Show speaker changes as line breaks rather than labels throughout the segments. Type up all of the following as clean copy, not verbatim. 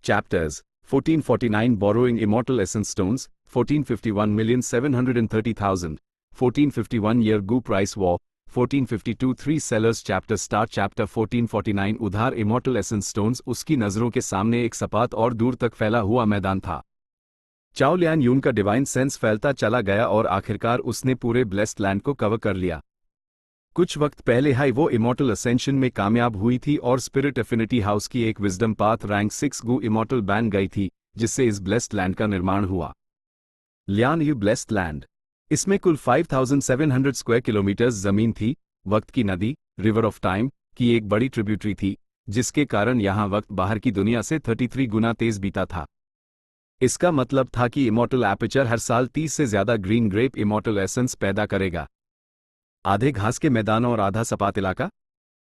Chapters 1449 Borrowing Immortal Essence Stones, 1451,730,000, 1451 Year Gu Price War, 1452 Three Sellers Chapter Start Chapter 1449 उधार Immortal Essence Stones उसकी नज़रों के सामने एक सपाट और दूर तक फैला हुआ मैदान था। चाओ लियान यून का डिवाइन सेंस फैलता चला गया और आखिरकार उसने पूरे ब्लेस्ड लैंड को कवर कर लिया। कुछ वक्त पहले ही वो इमॉर्टल असेंशन में कामयाब हुई थी और स्पिरिट एफिनिटी हाउस की एक विजडम पाथ रैंक 6 गु इमॉर्टल बन गई थी, जिससे इस ब्लेस्ड लैंड का निर्माण हुआ। लियान यू ब्लेस्ड लैंड, इसमें कुल 5700 स्क्वायर किलोमीटर्स जमीन थी। वक्त की नदी, रिवर ऑफ टाइम की एक बड़ी ट्रिब्यूटरी थी, जिसके कारण यहाँ वक्त बाहर की दुनिया से 33 गुना तेज बीता था। इसका मतलब था कि इमॉर्टल एपर्चर हर साल 30 से ज्यादा ग्रीन ग्रेप इमॉर्टल एसेंस पैदा करेगा। आधे घास के मैदान और आधा सपाट इलाका।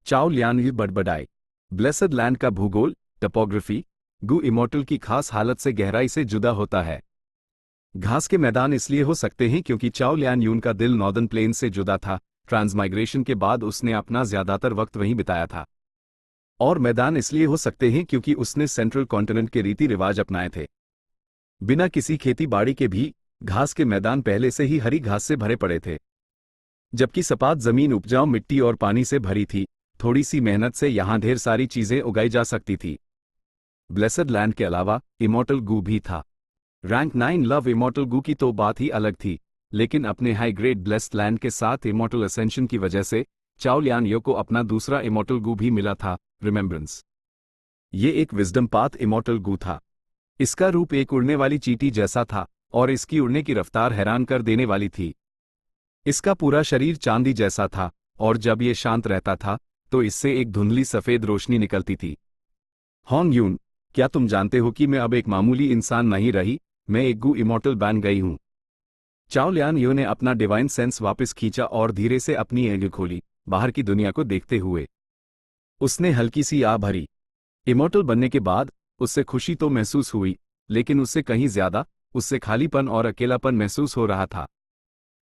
चाओ लियान यू बड़बड़ाए। ब्लेसड लैंड का भूगोल, टपोग्राफी, गु इमॉर्टल की खास हालत से गहराई से जुदा होता है। घास के मैदान इसलिए हो सकते हैं क्योंकि चाओ लियान यून का दिल नॉर्दर्न प्लेन से जुदा था। ट्रांसमाइग्रेशन के बाद उसने अपना ज्यादातर वक्त वहीं बिताया था। और मैदान इसलिए हो सकते हैं क्योंकि उसने सेंट्रल कॉन्टिनेंट के रीति रिवाज अपनाए थे। बिना किसी खेती बाड़ी के भी घास के मैदान पहले से ही हरी घास से भरे पड़े थे, जबकि सपाट जमीन उपजाऊ मिट्टी और पानी से भरी थी। थोड़ी सी मेहनत से यहां ढेर सारी चीजें उगाई जा सकती थी। ब्लेसड लैंड के अलावा इमॉर्टल गु भी था। रैंक 9 लव इमॉर्टल गु की तो बात ही अलग थी, लेकिन अपने हाई ग्रेड ब्लेस्ड लैंड के साथ इमॉर्टल असेंशन की वजह से चाओ लियान यो को अपना दूसरा इमॉर्टल गु भी मिला था, रिमेम्बरेंस। ये एक विजडम पाथ इमॉर्टल गु था। इसका रूप एक उड़ने वाली चींटी जैसा था और इसकी उड़ने की रफ्तार हैरान कर देने वाली थी। इसका पूरा शरीर चांदी जैसा था और जब ये शांत रहता था तो इससे एक धुंधली सफेद रोशनी निकलती थी। होंग यून, क्या तुम जानते हो कि मैं अब एक मामूली इंसान नहीं रही, मैं एक गु इमॉर्टल बन गई हूं। चाओ लियान यो ने अपना डिवाइन सेंस वापस खींचा और धीरे से अपनी आंखें खोली, बाहर की दुनिया को देखते हुए। उसने हल्की सी आह भरी। इमॉर्टल बनने के बाद उससे खुशी तो महसूस हुई, लेकिन उससे कहीं ज्यादा उससे खालीपन और अकेलापन महसूस हो रहा था।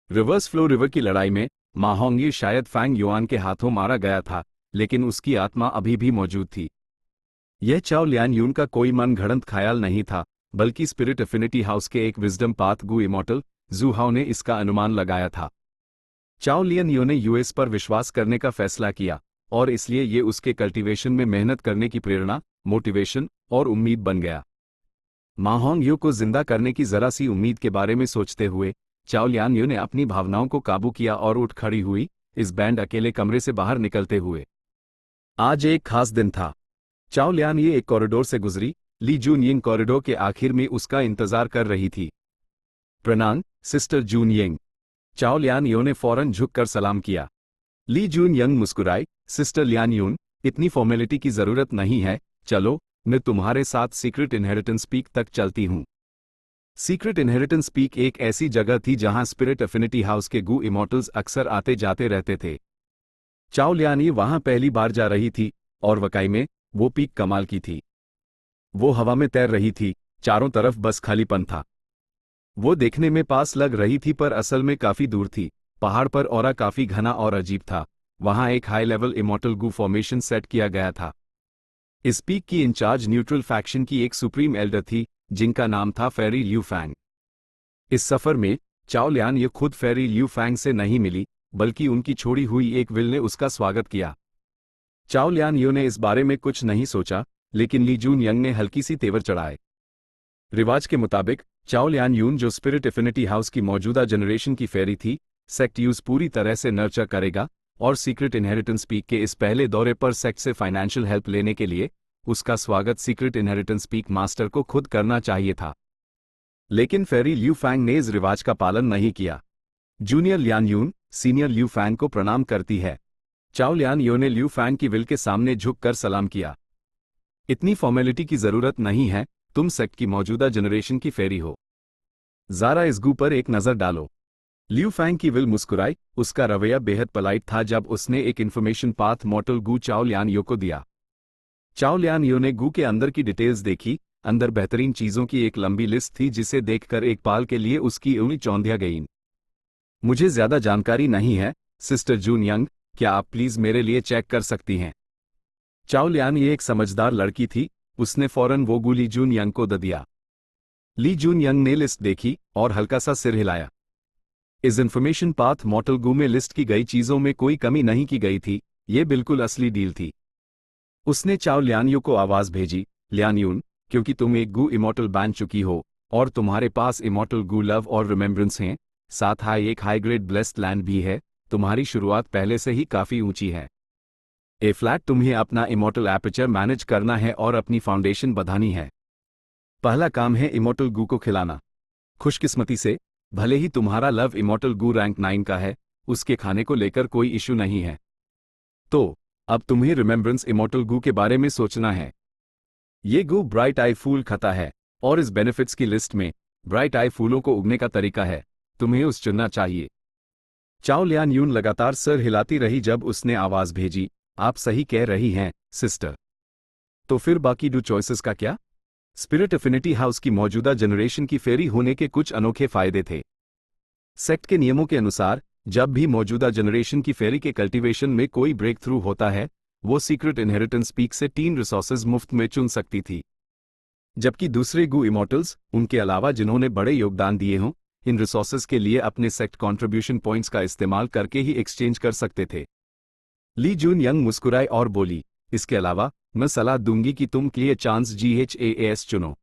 रिवर्स फ्लो रिवर की लड़ाई में मा होंगये शायद फैंग युआन के हाथों मारा गया था, लेकिन उसकी आत्मा अभी भी मौजूद थी। यह चाओ लियान यून का कोई मन घड़ंत ख्याल नहीं था, बल्कि स्पिरिट एफिनिटी हाउस के एक विजडम पाथ गु इमॉर्टल जू हाओ ने इसका अनुमान लगाया था। चाओ लियान यो ने यूएस पर विश्वास करने का फैसला किया और इसलिए ये उसके कल्टीवेशन में मेहनत करने की प्रेरणा, मोटिवेशन और उम्मीद बन गया। मा होंगये को जिंदा करने की जरा सी उम्मीद के बारे में सोचते हुए चाओ लियान यो ने अपनी भावनाओं को काबू किया और उठ खड़ी हुई, इस बैंड अकेले कमरे से बाहर निकलते हुए। आज एक खास दिन था। चाओ लियान ये एक कॉरिडोर से गुजरी। ली जून यिंग कॉरिडोर के आखिर में उसका इंतजार कर रही थी। प्रणाम, सिस्टर जून यिंग। चाओ लियान यो ने फौरन झुककर सलाम किया। ली जून यंग मुस्कुराई, सिस्टर लियान यून, इतनी फॉर्मेलिटी की जरूरत नहीं है, चलो मैं तुम्हारे साथ सीक्रेट इनहेरिटेंस पीक तक चलती हूँ। सीक्रेट इनहेरिटेंस पीक एक ऐसी जगह थी जहां स्पिरिट एफिनिटी हाउस के गु इमॉर्टल्स अक्सर आते जाते रहते थे। चाओ लियान ये वहां पहली बार जा रही थी और वाकई में वो पीक कमाल की थी। वो हवा में तैर रही थी, चारों तरफ बस खालीपन था। वो देखने में पास लग रही थी पर असल में काफी दूर थी। पहाड़ पर ऑरा काफी घना और अजीब था। वहां एक हाई लेवल इमॉर्टल गु फॉर्मेशन सेट किया गया था। इस पीक की इंचार्ज न्यूट्रल फैक्शन की एक सुप्रीम एल्डर थी, जिनका नाम था फेरी ल्यू फैंग। इस सफर में चाओ लियान ये खुद फेरी ल्यू फैंग से नहीं मिली, बल्कि उनकी छोड़ी हुई एक विल ने उसका स्वागत किया। चाओ लियान यो ने इस बारे में कुछ नहीं सोचा, लेकिन ली जून यंग ने हल्की सी तेवर चढ़ाए। रिवाज के मुताबिक चाओ लियान यून, जो स्पिरिट एफिनिटी हाउस की मौजूदा जनरेशन की फेरी थी, सेक्ट यूज पूरी तरह से नर्चर करेगा और सीक्रेट इनहेरिटेंस पीक के इस पहले दौरे पर सेक्ट से फाइनेंशियल हेल्प लेने के लिए उसका स्वागत सीक्रेट इनहेरिटेंस पीक मास्टर को खुद करना चाहिए था। लेकिन फेरी ल्यू फैंग ने इस रिवाज का पालन नहीं किया। जूनियर लियान यून सीनियर ल्यू फैंग को प्रणाम करती है। चाओ लियान यो ने ल्यू फैंग की विल के सामने झुककर सलाम किया। इतनी फॉर्मेलिटी की जरूरत नहीं है, तुम सेक्ट की मौजूदा जनरेशन की फेरी हो। जरा इस गु पर एक नजर डालो। ल्यू फैंग की विल मुस्कुराई। उसका रवैया बेहद पोलाइट था जब उसने एक इन्फॉर्मेशन पाथ मॉडल गु चाओ लियान यो को दिया। चाओ लियान यो ने गु के अंदर की डिटेल्स देखी। अंदर बेहतरीन चीजों की एक लंबी लिस्ट थी जिसे देखकर एक पाल के लिए उसकी उंगली चौंधिया गई। मुझे ज्यादा जानकारी नहीं है, सिस्टर जून यंग, क्या आप प्लीज मेरे लिए चेक कर सकती हैं? चाओ लियान ये एक समझदार लड़की थी, उसने फौरन वो गू ली जून यंग को दे दिया। ली जून यंग ने लिस्ट देखी और हल्का सा सिर हिलाया। इस इंफॉर्मेशन पाथ मॉर्टल गू में लिस्ट की गई चीजों में कोई कमी नहीं की गई थी, ये बिल्कुल असली डील थी। उसने चाओ लियानयू को आवाज भेजी, लियानयून, क्योंकि तुम एक गू इमॉर्टल बन चुकी हो और तुम्हारे पास इमॉर्टल गू लव और रिमेम्बरेंस हैं, साथ ही एक हाई ग्रेड ब्लेस्ड लैंड भी है, तुम्हारी शुरुआत पहले से ही काफी ऊंची है। ए फ्लैट तुम्हें अपना इमॉर्टल एपर्चर मैनेज करना है और अपनी फाउंडेशन बढ़ानी है। पहला काम है इमॉर्टल गू को खिलाना। खुशकिस्मती से, भले ही तुम्हारा लव इमॉर्टल गू रैंक 9 का है, उसके खाने को लेकर कोई इशू नहीं है। तो अब तुम्हें रिमेम्बरेंस इमॉर्टल गू के बारे में सोचना है। ये गू ब्राइट आई फूल खाता है और इस बेनिफिट्स की लिस्ट में ब्राइट आई फूलों को उगने का तरीका है, तुम्हें उस चुनना चाहिए। चाओ लियानयून लगातार सर हिलाती रही जब उसने आवाज भेजी, आप सही कह रही हैं, सिस्टर। तो फिर बाकी दो चॉइसेस का क्या? स्पिरिट एफिनिटी हाउस की मौजूदा जनरेशन की फेरी होने के कुछ अनोखे फायदे थे। सेक्ट के नियमों के अनुसार, जब भी मौजूदा जनरेशन की फेरी के कल्टीवेशन में कोई ब्रेक थ्रू होता है, वो सीक्रेट इनहेरिटेंस पीक से 3 रिसोर्सेज मुफ्त में चुन सकती थी। जबकि दूसरे गू इमॉर्टल्स, उनके अलावा जिन्होंने बड़े योगदान दिए हों, इन रिसोर्सेज के लिए अपने सेक्ट कंट्रीब्यूशन पॉइंट्स का इस्तेमाल करके ही एक्सचेंज कर सकते थे। ली जून यंग मुस्कुराई और बोली, इसके अलावा मैं सलाह दूंगी कि तुम क्लियर चांस GHAAS चुनो।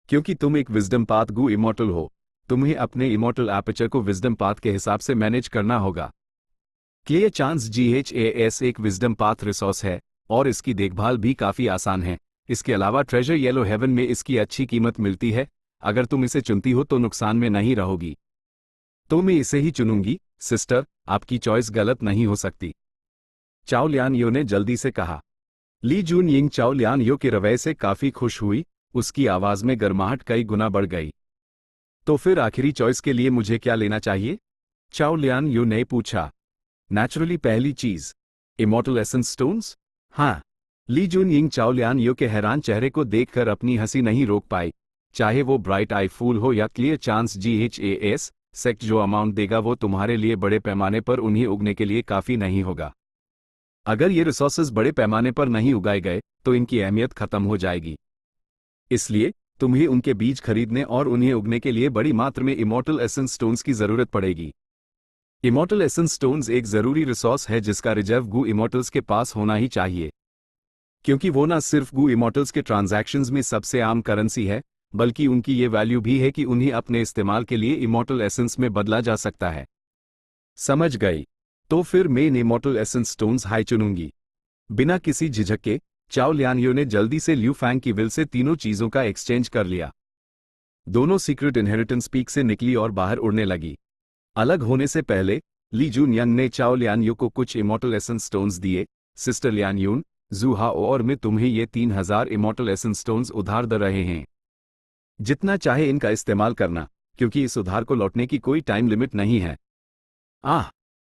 क्योंकि तुम एक विजडम पाथ गू इमॉर्टल हो, तुम्हें अपने इमॉर्टल एपर्चर को विजडम पाथ के हिसाब से मैनेज करना होगा। क्लियर चांस GHAS एक विजडम पाथ रिसोर्स है और इसकी देखभाल भी काफी आसान है। इसके अलावा ट्रेजर येलो हेवन में इसकी अच्छी कीमत मिलती है, अगर तुम इसे चुनती हो तो नुकसान में नहीं रहोगी। तो मैं इसे ही चुनूंगी, सिस्टर, आपकी चॉइस गलत नहीं हो सकती। चाओ लियानयो ने जल्दी से कहा। ली जून यिंग चाओ लियानयो के रवैये से काफी खुश हुई, उसकी आवाज में गर्माहट कई गुना बढ़ गई। तो फिर आखिरी चॉइस के लिए मुझे क्या लेना चाहिए? चाओ लियानयो ने पूछा। नेचुरली पहली चीज, इमॉर्टल एसेंस स्टोन्स? हाँ। ली जून यिंग चाओ लियानयो के हैरान चेहरे को देखकर अपनी हंसी नहीं रोक पाई। चाहे वो ब्राइट आई फूल हो या क्लियर चांस GHAS, सेक्ट जो अमाउंट देगा वो तुम्हारे लिए बड़े पैमाने पर उन्हें उगने के लिए काफी नहीं होगा। अगर ये रिसोर्सेज बड़े पैमाने पर नहीं उगाए गए तो इनकी अहमियत खत्म हो जाएगी। इसलिए तुम्हें उनके बीज खरीदने और उन्हें उगने के लिए बड़ी मात्रा में इमॉर्टल एसेंस स्टोन्स की जरूरत पड़ेगी। इमॉर्टल एसेंस स्टोन्स एक जरूरी रिसोर्स है जिसका रिजर्व गू इमॉर्टल्स के पास होना ही चाहिए, क्योंकि वो न सिर्फ गू इमॉर्टल्स के ट्रांजैक्शंस में सबसे आम करेंसी है, बल्कि उनकी ये वैल्यू भी है कि उन्हें अपने इस्तेमाल के लिए इमॉर्टल एसेंस में बदला जा सकता है। समझ गई। तो फिर मैं इमॉर्टल एसेंस स्टोन्स हाई चुनूंगी। बिना किसी झिझक के चाओ लियानयो ने जल्दी से ल्यू फैंग की विल से तीनों चीजों का एक्सचेंज कर लिया। दोनों सीक्रेट इनहेरिटेंस पीक से निकली और बाहर उड़ने लगी। अलग होने से पहले ली जून यंग ने चाओ लियानयो को कुछ इमॉर्टल एसेंस स्टोन्स दिए। सिस्टर लियानयून, जू हाओ और मैं तुम्हें ये 3000 इमॉर्टल एसेंस स्टोन्स उधार दे रहे हैं। जितना चाहे इनका इस्तेमाल करना, क्योंकि इस उधार को लौटने की कोई टाइम लिमिट नहीं है।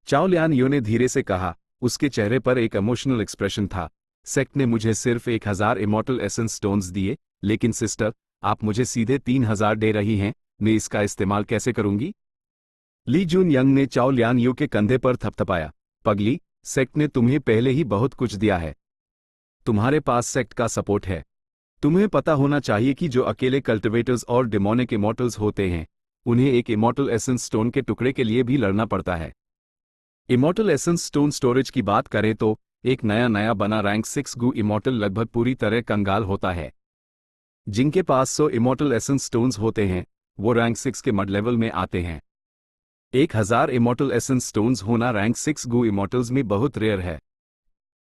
चाओ लियानयो ने धीरे से कहा, उसके चेहरे पर एक इमोशनल एक्सप्रेशन था। सेक्ट ने मुझे सिर्फ 1000 इमॉर्टल एसेंस स्टोन्स दिए, लेकिन सिस्टर, आप मुझे सीधे 3000 दे रही हैं, मैं इसका इस्तेमाल कैसे करूंगी? ली जून यंग ने चाओ लियानयो के कंधे पर थपथपाया। पगली, सेक्ट ने तुम्हें पहले ही बहुत कुछ दिया है। तुम्हारे पास सेक्ट का सपोर्ट है। तुम्हें पता होना चाहिए कि जो अकेले कल्टिवेटर्स और डिमोनिक इमॉर्टल्स होते हैं, उन्हें एक इमॉर्टल एसेंस स्टोन के टुकड़े के लिए भी लड़ना पड़ता है। इमॉर्टल एसेंस स्टोन स्टोरेज की बात करें तो एक नया बना रैंक 6 गू इमॉर्टल लगभग पूरी तरह कंगाल होता है। जिनके पास 100 इमॉर्टल एसेंस स्टोन्स होते हैं, वो रैंक 6 के मड लेवल में आते हैं। 1000 इमॉर्टल एसेंस स्टोन्स होना रैंक 6 गू इमॉर्टल्स में बहुत रेयर है।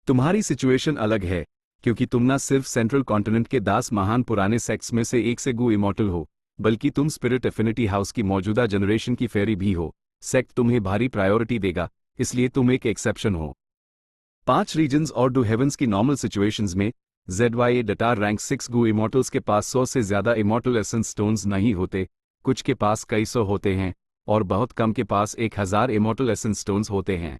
तुम्हारी सिचुएशन अलग है, क्योंकि तुम न सिर्फ सेंट्रल कॉन्टिनेंट के 10 महान पुराने सेक्ट्स में से एक से गू इमॉर्टल हो, बल्कि तुम स्पिरिट एफिनिटी हाउस की मौजूदा जनरेशन की फेरी भी हो। सेक्ट तुम्हें भारी प्रायोरिटी देगा, इसलिए तुम एक एक्सेप्शन हो। 5 रीजन्स और 2 हेवंस की नॉर्मल सिचुएशंस में ZYA डटार रैंक 6 गू इमॉर्टल्स के पास 100 से ज्यादा इमॉर्टल एसेंस स्टोन्स नहीं होते, कुछ के पास कई सौ होते हैं और बहुत कम के पास 1000 इमॉर्टल एसेंस स्टोन्स होते हैं।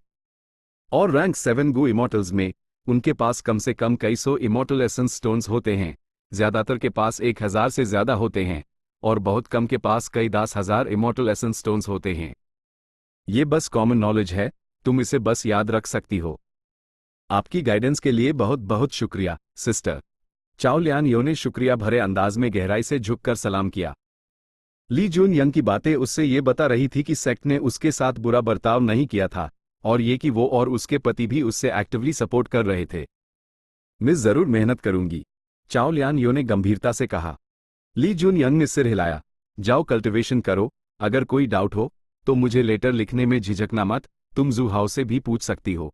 और रैंक 7 गू इमॉर्टल्स में उनके पास कम से कम कई सौ इमॉर्टल एसेंस स्टोन्स होते हैं, ज्यादातर के पास 1000 से ज्यादा होते हैं और बहुत कम के पास कई 10,000 इमॉर्टल एसेंस स्टोन्स होते हैं। ये बस कॉमन नॉलेज है, तुम इसे बस याद रख सकती हो। आपकी गाइडेंस के लिए बहुत बहुत शुक्रिया, सिस्टर। चाओ लियान यो ने शुक्रिया भरे अंदाज में गहराई से झुककर सलाम किया। ली जून यंग की बातें उससे ये बता रही थी कि सेक्ट ने उसके साथ बुरा बर्ताव नहीं किया था, और ये कि वो और उसके पति भी उससे एक्टिवली सपोर्ट कर रहे थे। मैं जरूर मेहनत करूंगी, चाओ लियान यो ने गंभीरता से कहा। ली जून यंग ने सिर हिलाया। जाओ कल्टिवेशन करो, अगर कोई डाउट हो तो मुझे लेटर लिखने में झिझकना मत, तुम जू हाउ से भी पूछ सकती हो।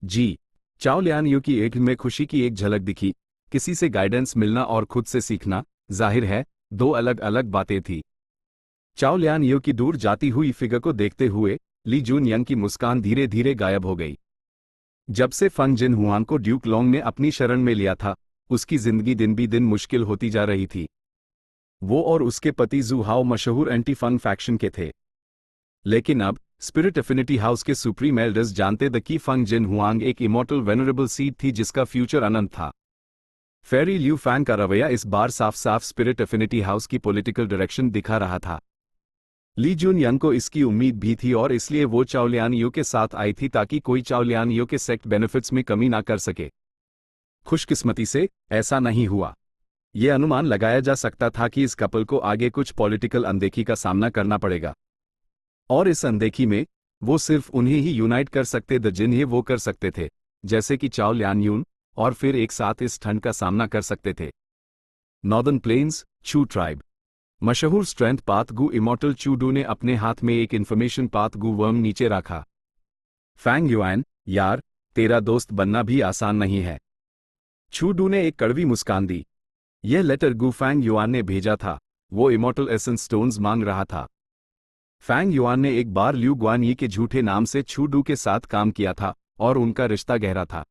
जी। चाओ लियान यू की आंख में खुशी की एक झलक दिखी। किसी से गाइडेंस मिलना और खुद से सीखना, जाहिर है, दो अलग अलग बातें थी। चाओ लियान यू की दूर जाती हुई फिगर को देखते हुए ली जून यंग की मुस्कान धीरे धीरे गायब हो गई। जब से फंग जिन हुआन को ड्यूक लोंग ने अपनी शरण में लिया था, उसकी जिंदगी दिन भी दिन मुश्किल होती जा रही थी। वो और उसके पति जू हाओ मशहूर एंटी फंग फैक्शन के थे। लेकिन अब स्पिरिट एफिनिटी हाउस के सुप्रीम एल्डर्स जानते थे कि फंग जिन हुआंग एक इमॉर्टल वेनरेबल सीड थी जिसका फ्यूचर अनंत था। फेरी ल्यू फैंग का रवैया इस बार साफ साफ स्पिरिट एफिनिटी हाउस की पॉलिटिकल डायरेक्शन दिखा रहा था। ली जून यंग को इसकी उम्मीद भी थी और इसलिए वो चाओ लियान यू के साथ आई थी ताकि कोई चाओ लियान यू के सेक्ट बेनिफिट्स में कमी ना कर सके। खुशकिस्मती से ऐसा नहीं हुआ। यह अनुमान लगाया जा सकता था कि इस कपल को आगे कुछ पॉलिटिकल अनदेखी का सामना करना पड़ेगा, और इस अनदेखी में वो सिर्फ उन्हें ही यूनाइट कर सकते थे जिन्हें वो कर सकते थे, जैसे कि चाओ लियान यून, और फिर एक साथ इस ठंड का सामना कर सकते थे। नॉर्दर्न प्लेन्स, चू ट्राइब। मशहूर स्ट्रेंथ पाथ गु इमॉर्टल चू डू ने अपने हाथ में एक इन्फॉर्मेशन पाथ गु वर्म नीचे रखा। फैंग युआन, यार, तेरा दोस्त बनना भी आसान नहीं है। चू डू ने एक कड़वी मुस्कान दी। यह लेटर गु फैंग युआन ने भेजा था, वो इमॉर्टल एसेंस स्टोन्स मांग रहा था। फैंग युआन ने एक बार ल्यू गुआनयी के झूठे नाम से चू डू के साथ काम किया था और उनका रिश्ता गहरा था।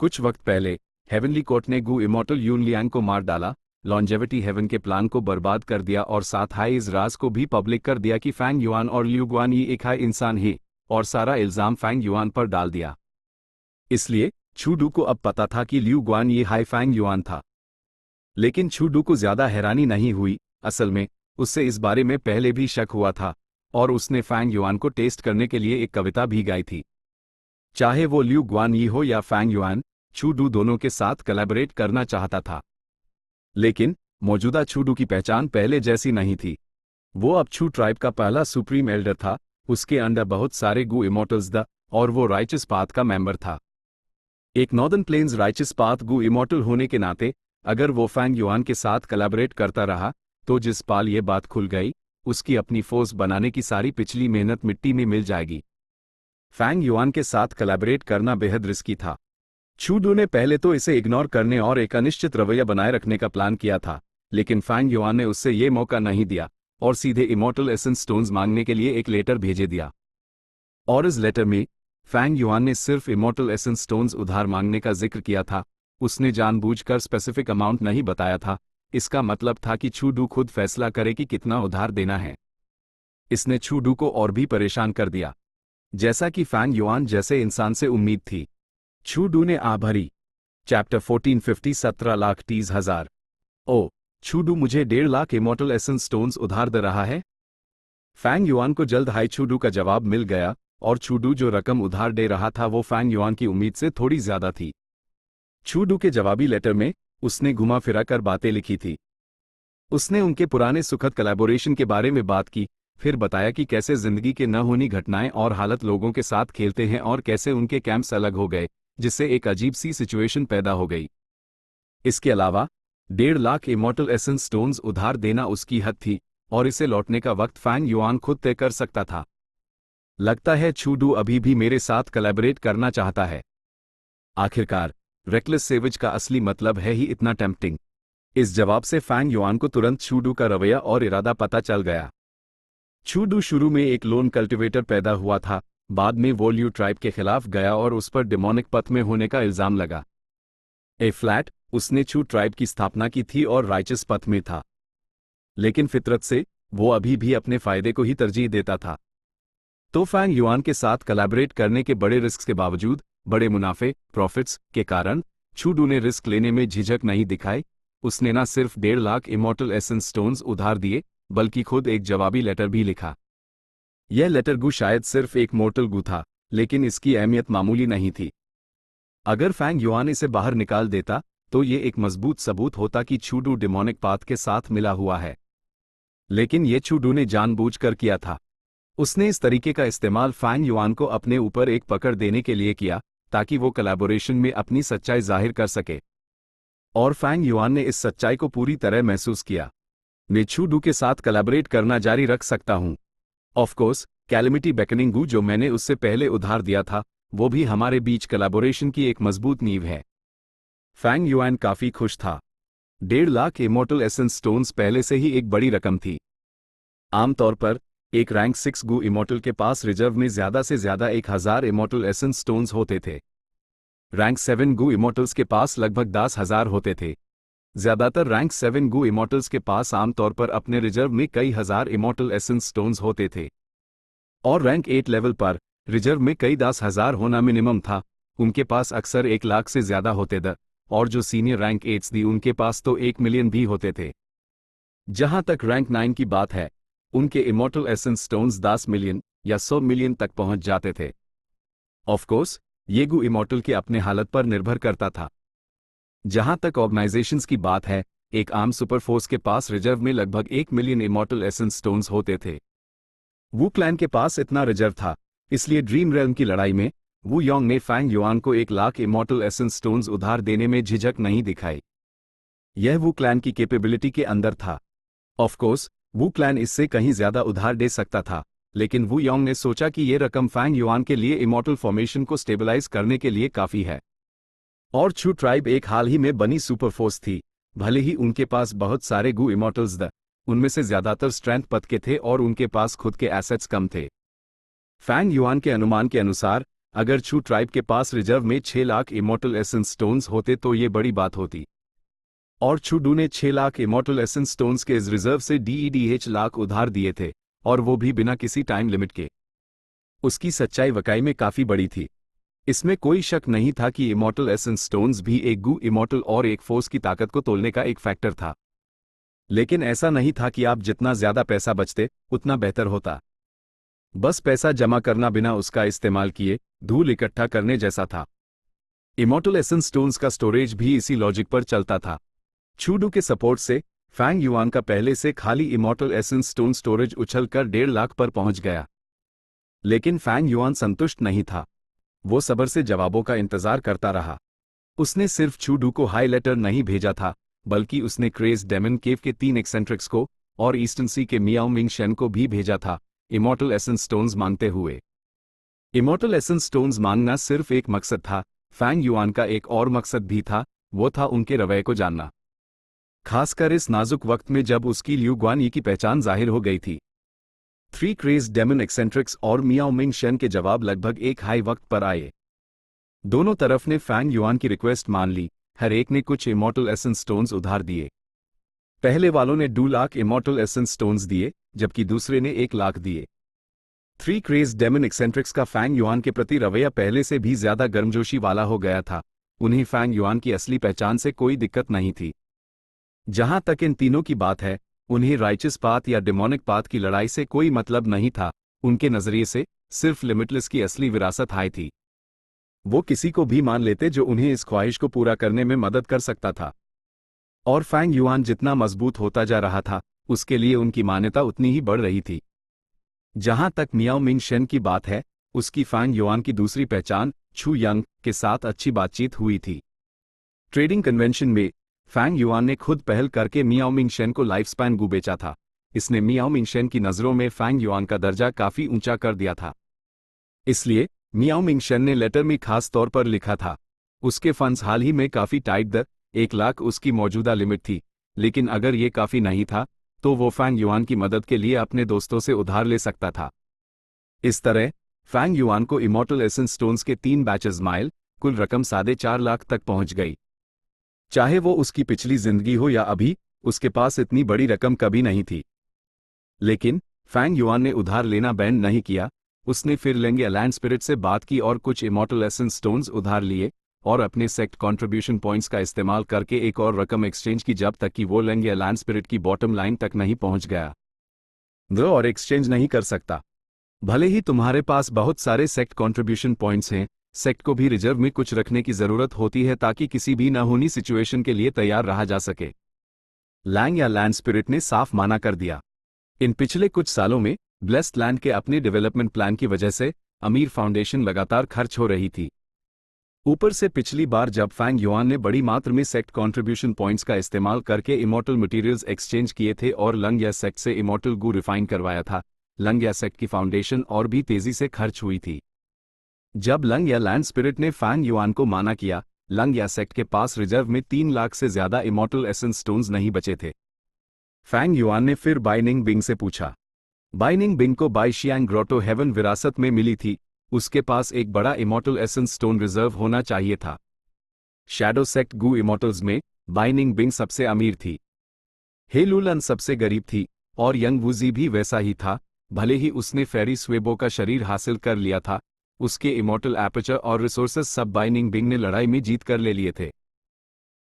कुछ वक्त पहले हेवनली कोर्ट ने गु इमॉर्टल यून लियांग को मार डाला, लॉन्जेविटी हेवन के प्लान को बर्बाद कर दिया और साथ हाई इस राज को भी पब्लिक कर दिया कि फैंग युआन और ल्यू गुआनयी एक हाई इंसान है, और सारा इल्जाम फैंग युआन पर डाल दिया। इसलिए चू डू को अब पता था कि ल्यू गुआनयी हाई फैंग युआन था। लेकिन चू डू को ज्यादा हैरानी नहीं हुई, असल में उससे इस बारे में पहले भी शक हुआ था, और उसने फैंग युआन को टेस्ट करने के लिए एक कविता भी गाई थी। चाहे वो ल्यू गुआनयी हो या फैंग युआन, चू डू दोनों के साथ कोलैबोरेट करना चाहता था। लेकिन मौजूदा चू डू की पहचान पहले जैसी नहीं थी। वो अब चू ट्राइब का पहला सुप्रीम एल्डर था, उसके अंडर बहुत सारे गु इमॉर्टल्स द, और वो राइचस पाथ का मेंबर था। एक नॉर्दर्न प्लेन्स राइचस पाथ गु इमॉर्टल होने के नाते अगर वो फैंग युआन के साथ कोलैबोरेट करता रहा तो जिस पाल ये बात खुल गई, उसकी अपनी फोर्स बनाने की सारी पिछली मेहनत मिट्टी में मिल जाएगी। फैंग युआन के साथ कोलैबोरेट करना बेहद रिस्की था। चू डू ने पहले तो इसे इग्नोर करने और एक अनिश्चित रवैया बनाए रखने का प्लान किया था, लेकिन फैंग युआन ने उससे ये मौका नहीं दिया और सीधे इमॉर्टल एसेंस स्टोन्स मांगने के लिए एक लेटर भेजे दिया। और इस लेटर में फैंग युआन ने सिर्फ इमॉर्टल एसेंस स्टोन्स उधार मांगने का जिक्र किया था, उसने जानबूझकर स्पेसिफिक अमाउंट नहीं बताया था। इसका मतलब था कि चू डू खुद फैसला करे कि कितना उधार देना है। इसने चू डू को और भी परेशान कर दिया, जैसा कि फैंग युआन जैसे इंसान से उम्मीद थी। चू डू ने आ भरी। चैप्टर 1450 17,30,000। ओ, चू डू मुझे 1.5 लाख इमॉर्टल एसेंस स्टोन्स उधार दे रहा है? फैंग युआन को जल्द हाई चू डू का जवाब मिल गया, और चू डू जो रकम उधार दे रहा था वो फैंग युआन की उम्मीद से थोड़ी ज्यादा थी। चू डू के जवाबी लेटर में उसने घुमा फिरा कर बातें लिखी थी। उसने उनके पुराने सुखद कोलैबोरेशन के बारे में बात की, फिर बताया कि कैसे जिंदगी के न होनी घटनाएं और हालत लोगों के साथ खेलते हैं और कैसे उनके कैंप्स अलग हो गए, जिससे एक अजीब सी सिचुएशन पैदा हो गई। इसके अलावा 1.5 लाख इमॉर्टल एसेंस स्टोन्स उधार देना उसकी हद थी, और इसे लौटने का वक्त फैंग युआन खुद तय कर सकता था। लगता है चू डू अभी भी मेरे साथ कोलैबोरेट करना चाहता है। आखिरकार रेकलेस सेविज का असली मतलब है ही इतना टेम्पटिंग। इस जवाब से फैंग युआन को तुरंत चू डू का रवैया और इरादा पता चल गया। चू डू शुरू में एक लोन कल्टिवेटर पैदा हुआ था, बाद में वो ल्यू ट्राइब के खिलाफ गया और उस पर डिमोनिक पथ में होने का इल्जाम लगा। फ्लैट उसने चू ट्राइब की स्थापना की थी और राइचस पथ में था, लेकिन फितरत से वो अभी भी अपने फायदे को ही तरजीह देता था। तो फैंग युआन के साथ कोलैबोरेट करने के बड़े रिस्क के बावजूद, बड़े मुनाफे प्रॉफिट्स के कारण चू डू ने रिस्क लेने में झिझक नहीं दिखाई। उसने न सिर्फ 1.5 लाख इमॉर्टल एसेंस स्टोन्स उधार दिए, बल्कि खुद एक जवाबी लेटर भी लिखा। यह लेटर गु शायद सिर्फ एक मोर्टल गु था, लेकिन इसकी अहमियत मामूली नहीं थी। अगर फैंग युआन इसे बाहर निकाल देता तो ये एक मजबूत सबूत होता कि छूडू डिमोनिक पाथ के साथ मिला हुआ है। लेकिन ये छूडू ने जानबूझकर किया था। उसने इस तरीके का इस्तेमाल फैंग युआन को अपने ऊपर एक पकड़ देने के लिए किया, ताकि वो कोलैबोरेशन में अपनी सच्चाई जाहिर कर सके। और फैंग युआन ने इस सच्चाई को पूरी तरह महसूस किया। मैं छूडू के साथ कोलैबोरेट करना जारी रख सकता हूं। ऑफ कोर्स, कैलेमिटी बेकनिंग गू जो मैंने उससे पहले उधार दिया था, वो भी हमारे बीच कोलैबोरेशन की एक मजबूत नींव है। फैंग युआन काफी खुश था। 1.5 लाख इमोर्टल एसेंस स्टोन्स पहले से ही एक बड़ी रकम थी। आमतौर पर एक रैंक 6 गू इमोर्टल के पास रिजर्व में ज्यादा से ज्यादा 1000 इमोर्टल एसेंस स्टोन्स होते थे। रैंक 7 गू इमोर्टल्स के पास लगभग 10,000 होते थे। ज्यादातर रैंक 7 गू इमोर्टल्स के पास आमतौर पर अपने रिजर्व में कई हजार इमोर्टल एसेंस स्टोन्स होते थे। और रैंक 8 लेवल पर रिजर्व में कई 10,000 होना मिनिमम था। उनके पास अक्सर 1 लाख से ज्यादा होते थे, और जो सीनियर रैंक 8 थी उनके पास तो 1 मिलियन भी होते थे। जहां तक रैंक 9 की बात है, उनके इमोर्टल एसेंस स्टोन्स 10 मिलियन या 100 मिलियन तक पहुंच जाते थे। ऑफ कोर्स, ये गू इमोर्टल के अपने हालत पर निर्भर करता था। जहां तक ऑर्गेनाइजेशंस की बात है, एक आम सुपरफोर्स के पास रिजर्व में लगभग 1 मिलियन इमोर्टल एसेंस स्टोन्स होते थे। वू क्लैन के पास इतना रिजर्व था, इसलिए ड्रीम रेल्म की लड़ाई में वू योंग ने फैंग युआन को 1 लाख इमोर्टल एसेंस स्टोन्स उधार देने में झिझक नहीं दिखाई। यह वू क्लैन की कैपेबिलिटी के अंदर था। ऑफ कोर्स, वू क्लैन इससे कहीं ज्यादा उधार दे सकता था, लेकिन वू योंग ने सोचा कि ये रकम फैंग युआन के लिए इमोर्टल फॉर्मेशन को स्टेबलाइज करने के लिए काफी है। और छू ट्राइब एक हाल ही में बनी सुपरफोर्स थी। भले ही उनके पास बहुत सारे गू इमोर्टल्स थे, उनमें से ज्यादातर स्ट्रेंथ पद के थे और उनके पास खुद के एसेट्स कम थे। फैंग युआन के अनुमान के अनुसार अगर छू ट्राइब के पास रिजर्व में 6 लाख इमोर्टल एसेंस स्टोन्स होते तो ये बड़ी बात होती। और छूडू ने 6 लाख इमोर्टल एसेंस स्टोन्स के इस रिजर्व से DEDH लाख उधार दिए थे, और वो भी बिना किसी टाइम लिमिट के। उसकी सच्चाई वाकई में काफी बड़ी थी। इसमें कोई शक नहीं था कि इमोर्टल एसेंस स्टोन्स भी एक गू इमोर्टल और एक फोर्स की ताकत को तोलने का एक फैक्टर था। लेकिन ऐसा नहीं था कि आप जितना ज्यादा पैसा बचते उतना बेहतर होता। बस पैसा जमा करना बिना उसका इस्तेमाल किए धूल इकट्ठा करने जैसा था। इमोर्टल एसेंस स्टोन्स का स्टोरेज भी इसी लॉजिक पर चलता था। छूडू के सपोर्ट से फैंग युआन का पहले से खाली इमोर्टल एसेंस स्टोन स्टोरेज उछलकर 1.5 लाख पर पहुंच गया। लेकिन फैंग युआन संतुष्ट नहीं था। वो सब्र से जवाबों का इंतजार करता रहा। उसने सिर्फ छूडू को हाई लेटर नहीं भेजा था, बल्कि उसने क्रेज डेमन केव के 3 एक्सेंट्रिक्स को और ईस्टर्न सी के मियाओ मिंग शेन को भी भेजा था, इमोर्टल एसेंस स्टोन्स मांगते हुए। इमोर्टल एसेंस स्टोन्स मांगना सिर्फ एक मकसद था, फैंग युआन का एक और मकसद भी था, वो था उनके रवैये को जानना। खासकर इस नाजुक वक्त में जब उसकी लियू गुआनयी की पहचान जाहिर हो गई थी। 3 क्रेज डेमन एक्सेंट्रिक्स और मियाओ मिंग शेन के जवाब लगभग एक हाई वक्त पर आए। दोनों तरफ ने फैंग युआन की रिक्वेस्ट मान ली। हर एक ने कुछ इमोर्टल एसेंस स्टोन्स उधार दिए। पहले वालों ने 2 लाख इमोर्टल एसेंस स्टोन्स दिए, जबकि दूसरे ने 1 लाख दिए। 3 क्रेज डेमन एक्सेंट्रिक्स का फैंग युआन के प्रति रवैया पहले से भी ज्यादा गर्मजोशी वाला हो गया था। उन्हें फैंग युआन की असली पहचान से कोई दिक्कत नहीं थी। जहां तक इन तीनों की बात है, उन्हें राइचस पाथ या डेमोनिक पाथ की लड़ाई से कोई मतलब नहीं था। उनके नजरिए से सिर्फ लिमिटलेस की असली विरासत हाई थी। वो किसी को भी मान लेते जो उन्हें इस ख्वाहिश को पूरा करने में मदद कर सकता था। और फैंग युआन जितना मजबूत होता जा रहा था, उसके लिए उनकी मान्यता उतनी ही बढ़ रही थी। जहां तक मियाओ मिंग शेन की बात है, उसकी फैंग युआन की दूसरी पहचान छू यंग के साथ अच्छी बातचीत हुई थी। ट्रेडिंग कन्वेंशन में फैंग युआन ने खुद पहल करके मियाओ मिंग शेन को लाइफ स्पैन गू बेचा था। इसने मियाओ मिंग शेन की नजरों में फैंग युआन का दर्जा काफी ऊंचा कर दिया था। इसलिए मियाओ मिंग शेन ने लेटर में खास तौर पर लिखा था। उसके फंड्स हाल ही में काफी टाइट थे, 1 लाख उसकी मौजूदा लिमिट थी। लेकिन अगर ये काफी नहीं था, तो वो फैंग युआन की मदद के लिए अपने दोस्तों से उधार ले सकता था। इस तरह फैंग युआन को इमोर्टल एसेंस स्टोन्स के 3 बैचेस माइल कुल रकम 4.5 लाख तक पहुंच गई। चाहे वो उसकी पिछली जिंदगी हो या अभी, उसके पास इतनी बड़ी रकम कभी नहीं थी। लेकिन फैंग युआन ने उधार लेना बैंड नहीं किया। उसने फिर लेंगे अलायंस स्पिरिट से बात की और कुछ इमोर्टल एसेंस स्टोन्स उधार लिए, और अपने सेक्ट कंट्रीब्यूशन पॉइंट्स का इस्तेमाल करके एक और रकम एक्सचेंज की, जब तक कि वो लेंगे अलायंस स्पिरिट की बॉटम लाइन तक नहीं पहुंच गया। वो और एक्सचेंज नहीं कर सकता। भले ही तुम्हारे पास बहुत सारे सेक्ट कंट्रीब्यूशन पॉइंट्स हैं, सेक्ट को भी रिजर्व में कुछ रखने की जरूरत होती है ताकि किसी भी न होनी सिचुएशन के लिए तैयार रहा जा सके। लैंग या लैंड स्पिरिट ने साफ माना कर दिया। इन पिछले कुछ सालों में ब्लेस्ड लैंड के अपने डेवलपमेंट प्लान की वजह से अमीर फाउंडेशन लगातार खर्च हो रही थी। ऊपर से पिछली बार जब फैंग युआन ने बड़ी मात्रा में सेक्ट कंट्रीब्यूशन पॉइंट्स का इस्तेमाल करके इमॉर्टल मटेरियल्स एक्सचेंज किए थे और लंग या सेक्ट से इमॉर्टल गू रिफाइन करवाया था, लंग या सेक्ट की फाउंडेशन और भी तेजी से खर्च हुई थी। जब लंग या लैंड स्पिरिट ने फैंग युआन को माना किया, लंग या सेक्ट के पास रिजर्व में 3 लाख से ज्यादा इमॉर्टल एसेंस स्टोन्स नहीं बचे थे। फैंग युआन ने फिर बाइनिंग बिंग से पूछा। बाइनिंग बिंग को बाइशियांग ग्रोटो हेवन विरासत में मिली थी, उसके पास एक बड़ा इमॉर्टल एसेंस स्टोन रिजर्व होना चाहिए था। शैडो सेक्ट गू इमॉर्टल्स में बाइनिंग बिंग सबसे अमीर थी, हेलुलन सबसे गरीब थी और यंग वुजी भी वैसा ही था। भले ही उसने फेरी स्वेबो का शरीर हासिल कर लिया था, उसके इमॉर्टल एपर्चर और रिसोर्सेस सब बाइनिंग बिंग ने लड़ाई में जीत कर ले लिए थे।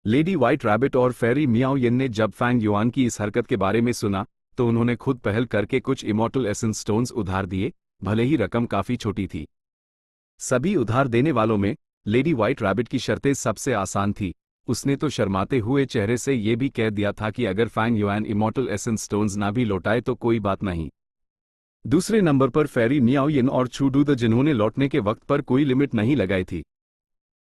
लेडी व्हाइट रैबिट और फेरी मियाओ येन ने जब फैंग युआन की इस हरकत के बारे में सुना तो उन्होंने खुद पहल करके कुछ इमॉर्टल एसेंस स्टोन्स उधार दिए, भले ही रकम काफी छोटी थी। सभी उधार देने वालों में लेडी व्हाइट रैबिट की शर्तें सबसे आसान थी। उसने तो शर्माते हुए चेहरे से ये भी कह दिया था कि अगर Fang Yuan immortal essence stones ना भी लौटाए तो कोई बात नहीं। दूसरे नंबर पर फेरी मियाओ येन और छूडू द, जिन्होंने लौटने के वक्त पर कोई लिमिट नहीं लगाई थी।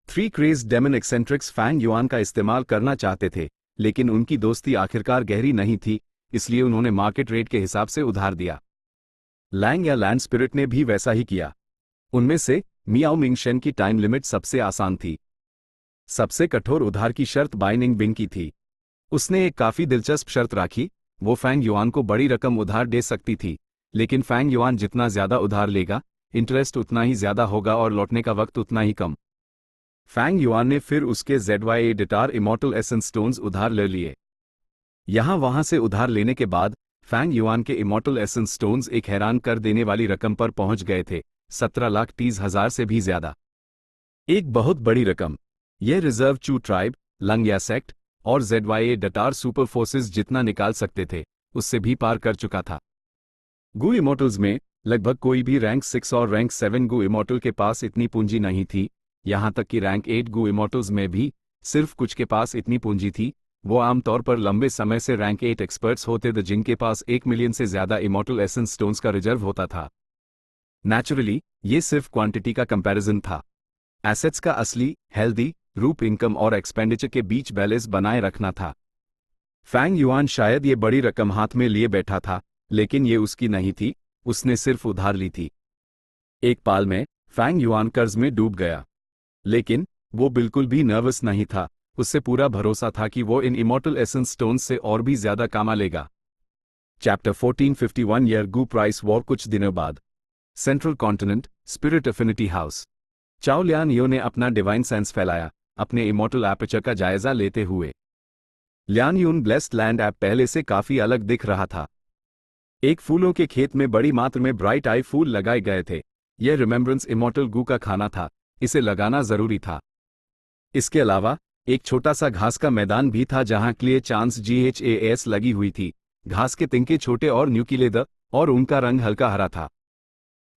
3 craze demon eccentrics Fang Yuan का इस्तेमाल करना चाहते थे, लेकिन उनकी दोस्ती आखिरकार गहरी नहीं थी, इसलिए उन्होंने मार्केट रेट के हिसाब से उधार दिया। लैंग या लैंड स्पिरिट ने भी वैसा ही किया। उनमें से मियाओ मिंगशेन की टाइम लिमिट सबसे आसान थी। सबसे कठोर उधार की शर्त बाइनिंग बिंग की थी। उसने एक काफी दिलचस्प शर्त रखी, वो फैंग युआन को बड़ी रकम उधार दे सकती थी, लेकिन फैंग युआन जितना ज्यादा उधार लेगा, इंटरेस्ट उतना ही ज्यादा होगा और लौटने का वक्त उतना ही कम। फैंग युआन ने फिर उसके ZYA डिटार इमॉर्टल एसेंस स्टोन्स उधार ले लिए। यहां वहां से उधार लेने के बाद फैंग युआन के इमॉर्टल एसेंस स्टोन्स एक हैरान कर देने वाली रकम पर पहुंच गए थे, 17,30,000 से भी ज्यादा। एक बहुत बड़ी रकम। यह रिजर्व चू ट्राइब, लंग या सेक्ट और ZYA डटार सुपर फोर्सेस जितना निकाल सकते थे, उससे भी पार कर चुका था। गू इमॉर्टल्स में लगभग कोई भी रैंक 6 और रैंक 7 गू इमॉर्टल के पास इतनी पूंजी नहीं थी, यहां तक कि रैंक 8 गू इमॉर्टल्स में भी सिर्फ कुछ के पास इतनी पूंजी थी। वो आमतौर पर लंबे समय से रैंक 8 एक्सपर्ट्स होते थे जिनके पास 1 मिलियन से ज्यादा इमॉर्टल एसेंस स्टोन्स का रिजर्व होता था। नेचुरली ये सिर्फ क्वांटिटी का कंपैरिजन था। एसेट्स का असली हेल्दी रूप इनकम और एक्सपेंडिचर के बीच बैलेंस बनाए रखना था। फैंग युआन शायद ये बड़ी रकम हाथ में लिए बैठा था, लेकिन ये उसकी नहीं थी, उसने सिर्फ उधार ली थी। एक पाल में फैंग युआन कर्ज में डूब गया, लेकिन वो बिल्कुल भी नर्वस नहीं था। उससे पूरा भरोसा था कि वो इन इमॉर्टल एसेंस स्टोन्स से और भी ज्यादा कमा लेगा। चैप्टर 1451 ईयर गू प्राइस वॉर। कुछ दिनों बाद central continent spirit affinity house. चाओ लियान यो ने अपना डिवाइन सेंस फैलाया, अपने इमॉर्टल एपर्चर का जायजा लेते हुए। लियान यून ब्लेस्ड लैंड ऐप पहले से काफी अलग दिख रहा था। एक फूलों के खेत में बड़ी मात्रा में ब्राइट आई फूल लगाए गए थे। यह रिमेम्बरेंस इमॉर्टल गू का खाना था, इसे लगाना जरूरी था। इसके अलावा एक छोटा सा घास का मैदान भी था जहां क्लियर चांस GHAS लगी हुई थी। घास के तिनके छोटे और न्यूकीलेदर और उनका रंग हल्का हरा था।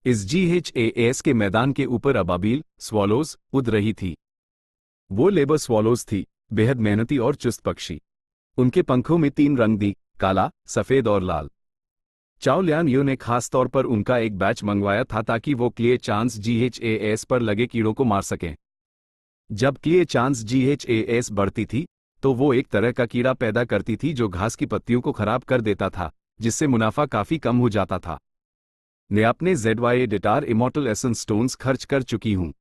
इस GHAS के मैदान के ऊपर अबाबील स्वॉलोज उड़ रही थी। वो लेबर स्वॉलोज थी, बेहद मेहनती और चुस्त पक्षी। उनके पंखों में 3 रंग थी, काला, सफेद और लाल। चाओ लियान यो ने खास तौर पर उनका एक बैच मंगवाया था ताकि वो क्लियर चांस GHAS पर लगे कीड़ों को मार सकें। जब क्लियर चांस GHAS बढ़ती थी तो वो एक तरह का कीड़ा पैदा करती थी जो घास की पत्तियों को खराब कर देता था, जिससे मुनाफा काफी कम हो जाता था। मैं अपने ZYA डिटार इमॉर्टल एसेंस स्टोन्स खर्च कर चुकी हूं।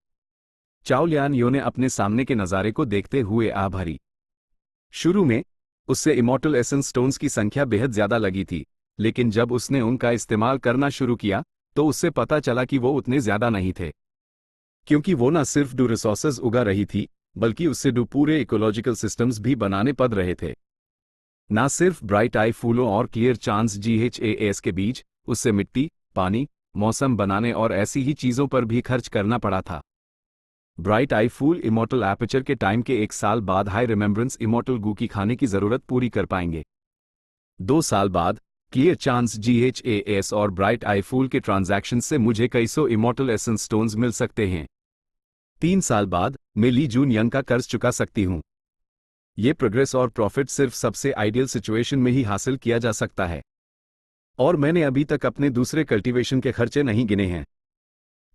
चाओ लियान यो ने अपने सामने के नज़ारे को देखते हुए आ भरी। शुरू में उससे इमॉर्टल एसेंस स्टोन्स की संख्या बेहद ज्यादा लगी थी, लेकिन जब उसने उनका इस्तेमाल करना शुरू किया तो उससे पता चला कि वो उतने ज्यादा नहीं थे, क्योंकि वो न सिर्फ डू रिसोर्सेज उगा रही थी बल्कि उससे डू पूरे इकोलॉजिकल सिस्टम्स भी बनाने पड़ रहे थे। ना सिर्फ ब्राइट आई फूलों और क्लियर चांस GHAS के बीच, उससे मिट्टी, पानी, मौसम बनाने और ऐसी ही चीजों पर भी खर्च करना पड़ा था। ब्राइट आई फूल इमॉर्टल एपर्चर के टाइम के 1 साल बाद हाई रिमेम्बरेंस इमॉर्टल गू की खाने की जरूरत पूरी कर पाएंगे। 2 साल बाद क्लियर चांस GHAS और ब्राइट आई फूल के ट्रांजैक्शन से मुझे कई सौ इमॉर्टल एसेंस स्टोन्स मिल सकते हैं। 3 साल बाद मैं ली जून यंग का कर्ज चुका सकती हूँ। ये प्रोग्रेस और प्रॉफिट सिर्फ सबसे आइडियल सिचुएशन में ही हासिल किया जा सकता है, और मैंने अभी तक अपने दूसरे कल्टीवेशन के खर्चे नहीं गिने हैं।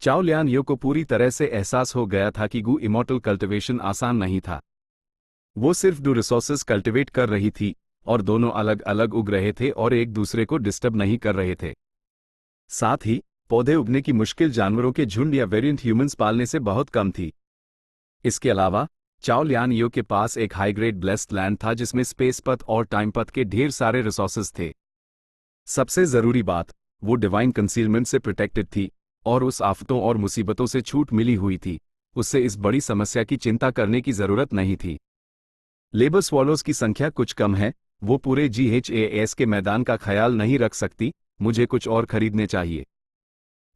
चाओ लियान यो को पूरी तरह से एहसास हो गया था कि गू इमॉर्टल कल्टीवेशन आसान नहीं था। वो सिर्फ 2 रिसोर्सेज कल्टीवेट कर रही थी और दोनों अलग अलग उग रहे थे और एक दूसरे को डिस्टर्ब नहीं कर रहे थे। साथ ही पौधे उगने की मुश्किल जानवरों के झुंड या वेरिएंट ह्यूमंस पालने से बहुत कम थी। इसके अलावा चाओ लियान यो के पास एक हाई ग्रेड ब्लेस्ड लैंड था जिसमें स्पेस पथ और टाइम पथ के ढेर सारे रिसोर्सेज थे। सबसे जरूरी बात, वो डिवाइन कंसीलमेंट से प्रोटेक्टेड थी और उस आफतों और मुसीबतों से छूट मिली हुई थी। उससे इस बड़ी समस्या की चिंता करने की जरूरत नहीं थी। लेबर स्वॉलोज की संख्या कुछ कम है, वो पूरे GHAS के मैदान का ख्याल नहीं रख सकती। मुझे कुछ और खरीदने चाहिए।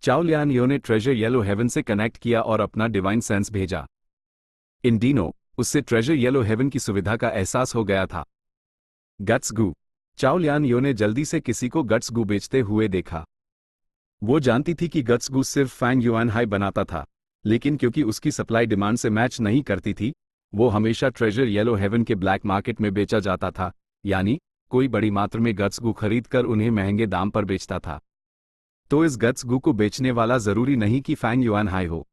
चाओ लियान यो ने ट्रेजर येलो हेवन से कनेक्ट किया और अपना डिवाइन सेंस भेजा। इन दिनों उससे ट्रेजर येलो हेवन की सुविधा का एहसास हो गया था। गट्स गू। चाओ लियान यो ने जल्दी से किसी को गट्स गू बेचते हुए देखा। वो जानती थी कि गट्स गू सिर्फ फैंग युआन हाई बनाता था, लेकिन क्योंकि उसकी सप्लाई डिमांड से मैच नहीं करती थी, वो हमेशा ट्रेजर येलो हेवन के ब्लैक मार्केट में बेचा जाता था, यानी कोई बड़ी मात्रा में गट्स गू खरीद कर उन्हें महंगे दाम पर बेचता था। तो इस गट्स गू को बेचने वाला जरूरी नहीं कि फैंग युआन हाई हो।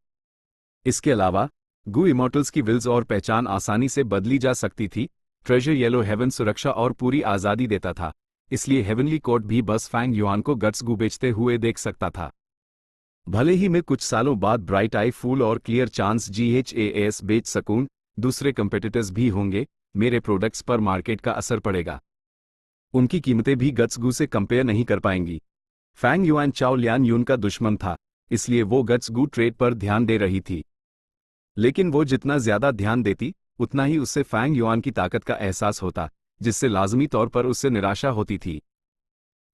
इसके अलावा गू इमॉर्टल्स की विल्स और पहचान आसानी से बदली जा सकती थी। ट्रेजर येलो हेवन सुरक्षा और पूरी आज़ादी देता था, इसलिए हेवनली कोर्ट भी बस फैंग युआन को गट्स गू बेचते हुए देख सकता था। भले ही मैं कुछ सालों बाद ब्राइट आई फूल और क्लियर चांस GHAS बेच सकूं, दूसरे कंपेटिटर्स भी होंगे, मेरे प्रोडक्ट्स पर मार्केट का असर पड़ेगा। उनकी कीमतें भी गट्स गू से कंपेयर नहीं कर पाएंगी। फैंग युआन चाओ लियान यून का दुश्मन था, इसलिए वो गट्स गू ट्रेड पर ध्यान दे रही थी। लेकिन वो जितना ज्यादा ध्यान देती, उतना ही उससे फैंग युआन की ताकत का एहसास होता, जिससे लाजमी तौर पर उससे निराशा होती थी।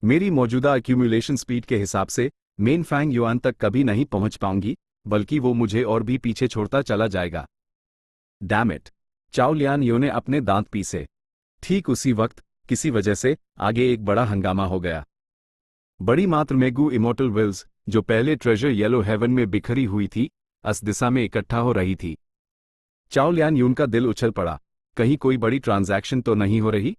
मेरी मौजूदा एक्यूमुलेशन स्पीड के हिसाब से मेन फैंग युआन तक कभी नहीं पहुंच पाऊंगी, बल्कि वो मुझे और भी पीछे छोड़ता चला जाएगा। Damn it. चाओ लियान यो ने अपने दांत पीसे। ठीक उसी वक्त किसी वजह से आगे एक बड़ा हंगामा हो गया। बड़ी मात्रा में गू इमॉर्टल विल्स, जो पहले ट्रेजर येलो हेवन में बिखरी हुई थी, इस दिशा में इकट्ठा हो रही थी। चाओ लियान यून का दिल उछल पड़ा। कहीं कोई बड़ी ट्रांजैक्शन तो नहीं हो रही?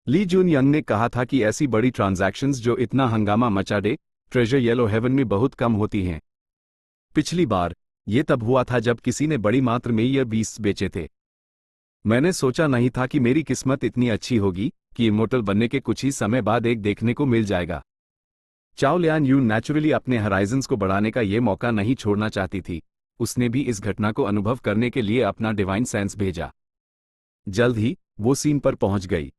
ली जून यंग ने कहा था कि ऐसी बड़ी ट्रांजैक्शंस जो इतना हंगामा मचा दे, ट्रेजर येलो हेवन में बहुत कम होती हैं। पिछली बार ये तब हुआ था जब किसी ने बड़ी मात्रा में ईयर बीस्ट्स बेचे थे। मैंने सोचा नहीं था कि मेरी किस्मत इतनी अच्छी होगी कि इमॉर्टल बनने के कुछ ही समय बाद एक देखने को मिल जाएगा। चाओ लियान यून नेचुरली अपने हराइजन्स को बढ़ाने का ये मौका नहीं छोड़ना चाहती थी। उसने भी इस घटना को अनुभव करने के लिए अपना डिवाइन सेंस भेजा। जल्द ही वो सीन पर पहुंच गई।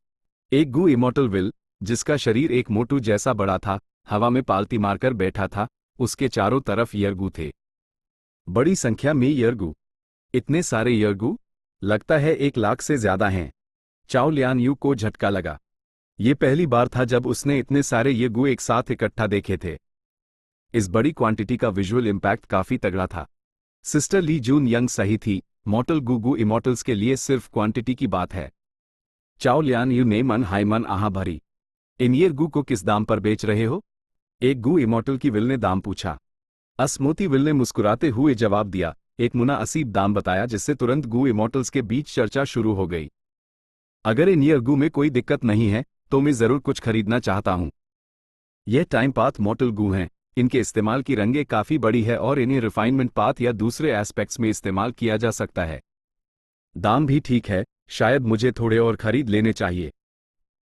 एक गू इमॉर्टल विल, जिसका शरीर एक मोटू जैसा बड़ा था, हवा में पालती मारकर बैठा था। उसके चारों तरफ यरगू थे, बड़ी संख्या में यरगू। इतने सारे यरगू, लगता है 1 लाख से ज्यादा हैं। चाओ लियान यू को झटका लगा। ये पहली बार था जब उसने इतने सारे यरगू एक साथ इकट्ठा देखे थे। इस बड़ी क्वांटिटी का विजुअल इम्पैक्ट काफी तगड़ा था। सिस्टर ली जून यंग सही थी, मॉर्टल गू इमॉर्टल्स के लिए सिर्फ क्वांटिटी की बात है। चाओ लियान यू ने मन हाई मन आहा भरी। इन यरगू को किस दाम पर बेच रहे हो? एक गू इमॉर्टल की विल ने दाम पूछा। असमोती विल ने मुस्कुराते हुए जवाब दिया, एक मुनासिब दाम बताया, जिससे तुरंत गू इमॉर्टल्स के बीच चर्चा शुरू हो गई। अगर इन यरगू में कोई दिक्कत नहीं है तो मैं जरूर कुछ खरीदना चाहता हूं। यह टाइम पाथ मॉर्टल गू हैं, इनके इस्तेमाल की रंगे काफी बड़ी है और इन्हें रिफाइनमेंट पाथ या दूसरे एस्पेक्ट्स में इस्तेमाल किया जा सकता है। दाम भी ठीक है, शायद मुझे थोड़े और खरीद लेने चाहिए।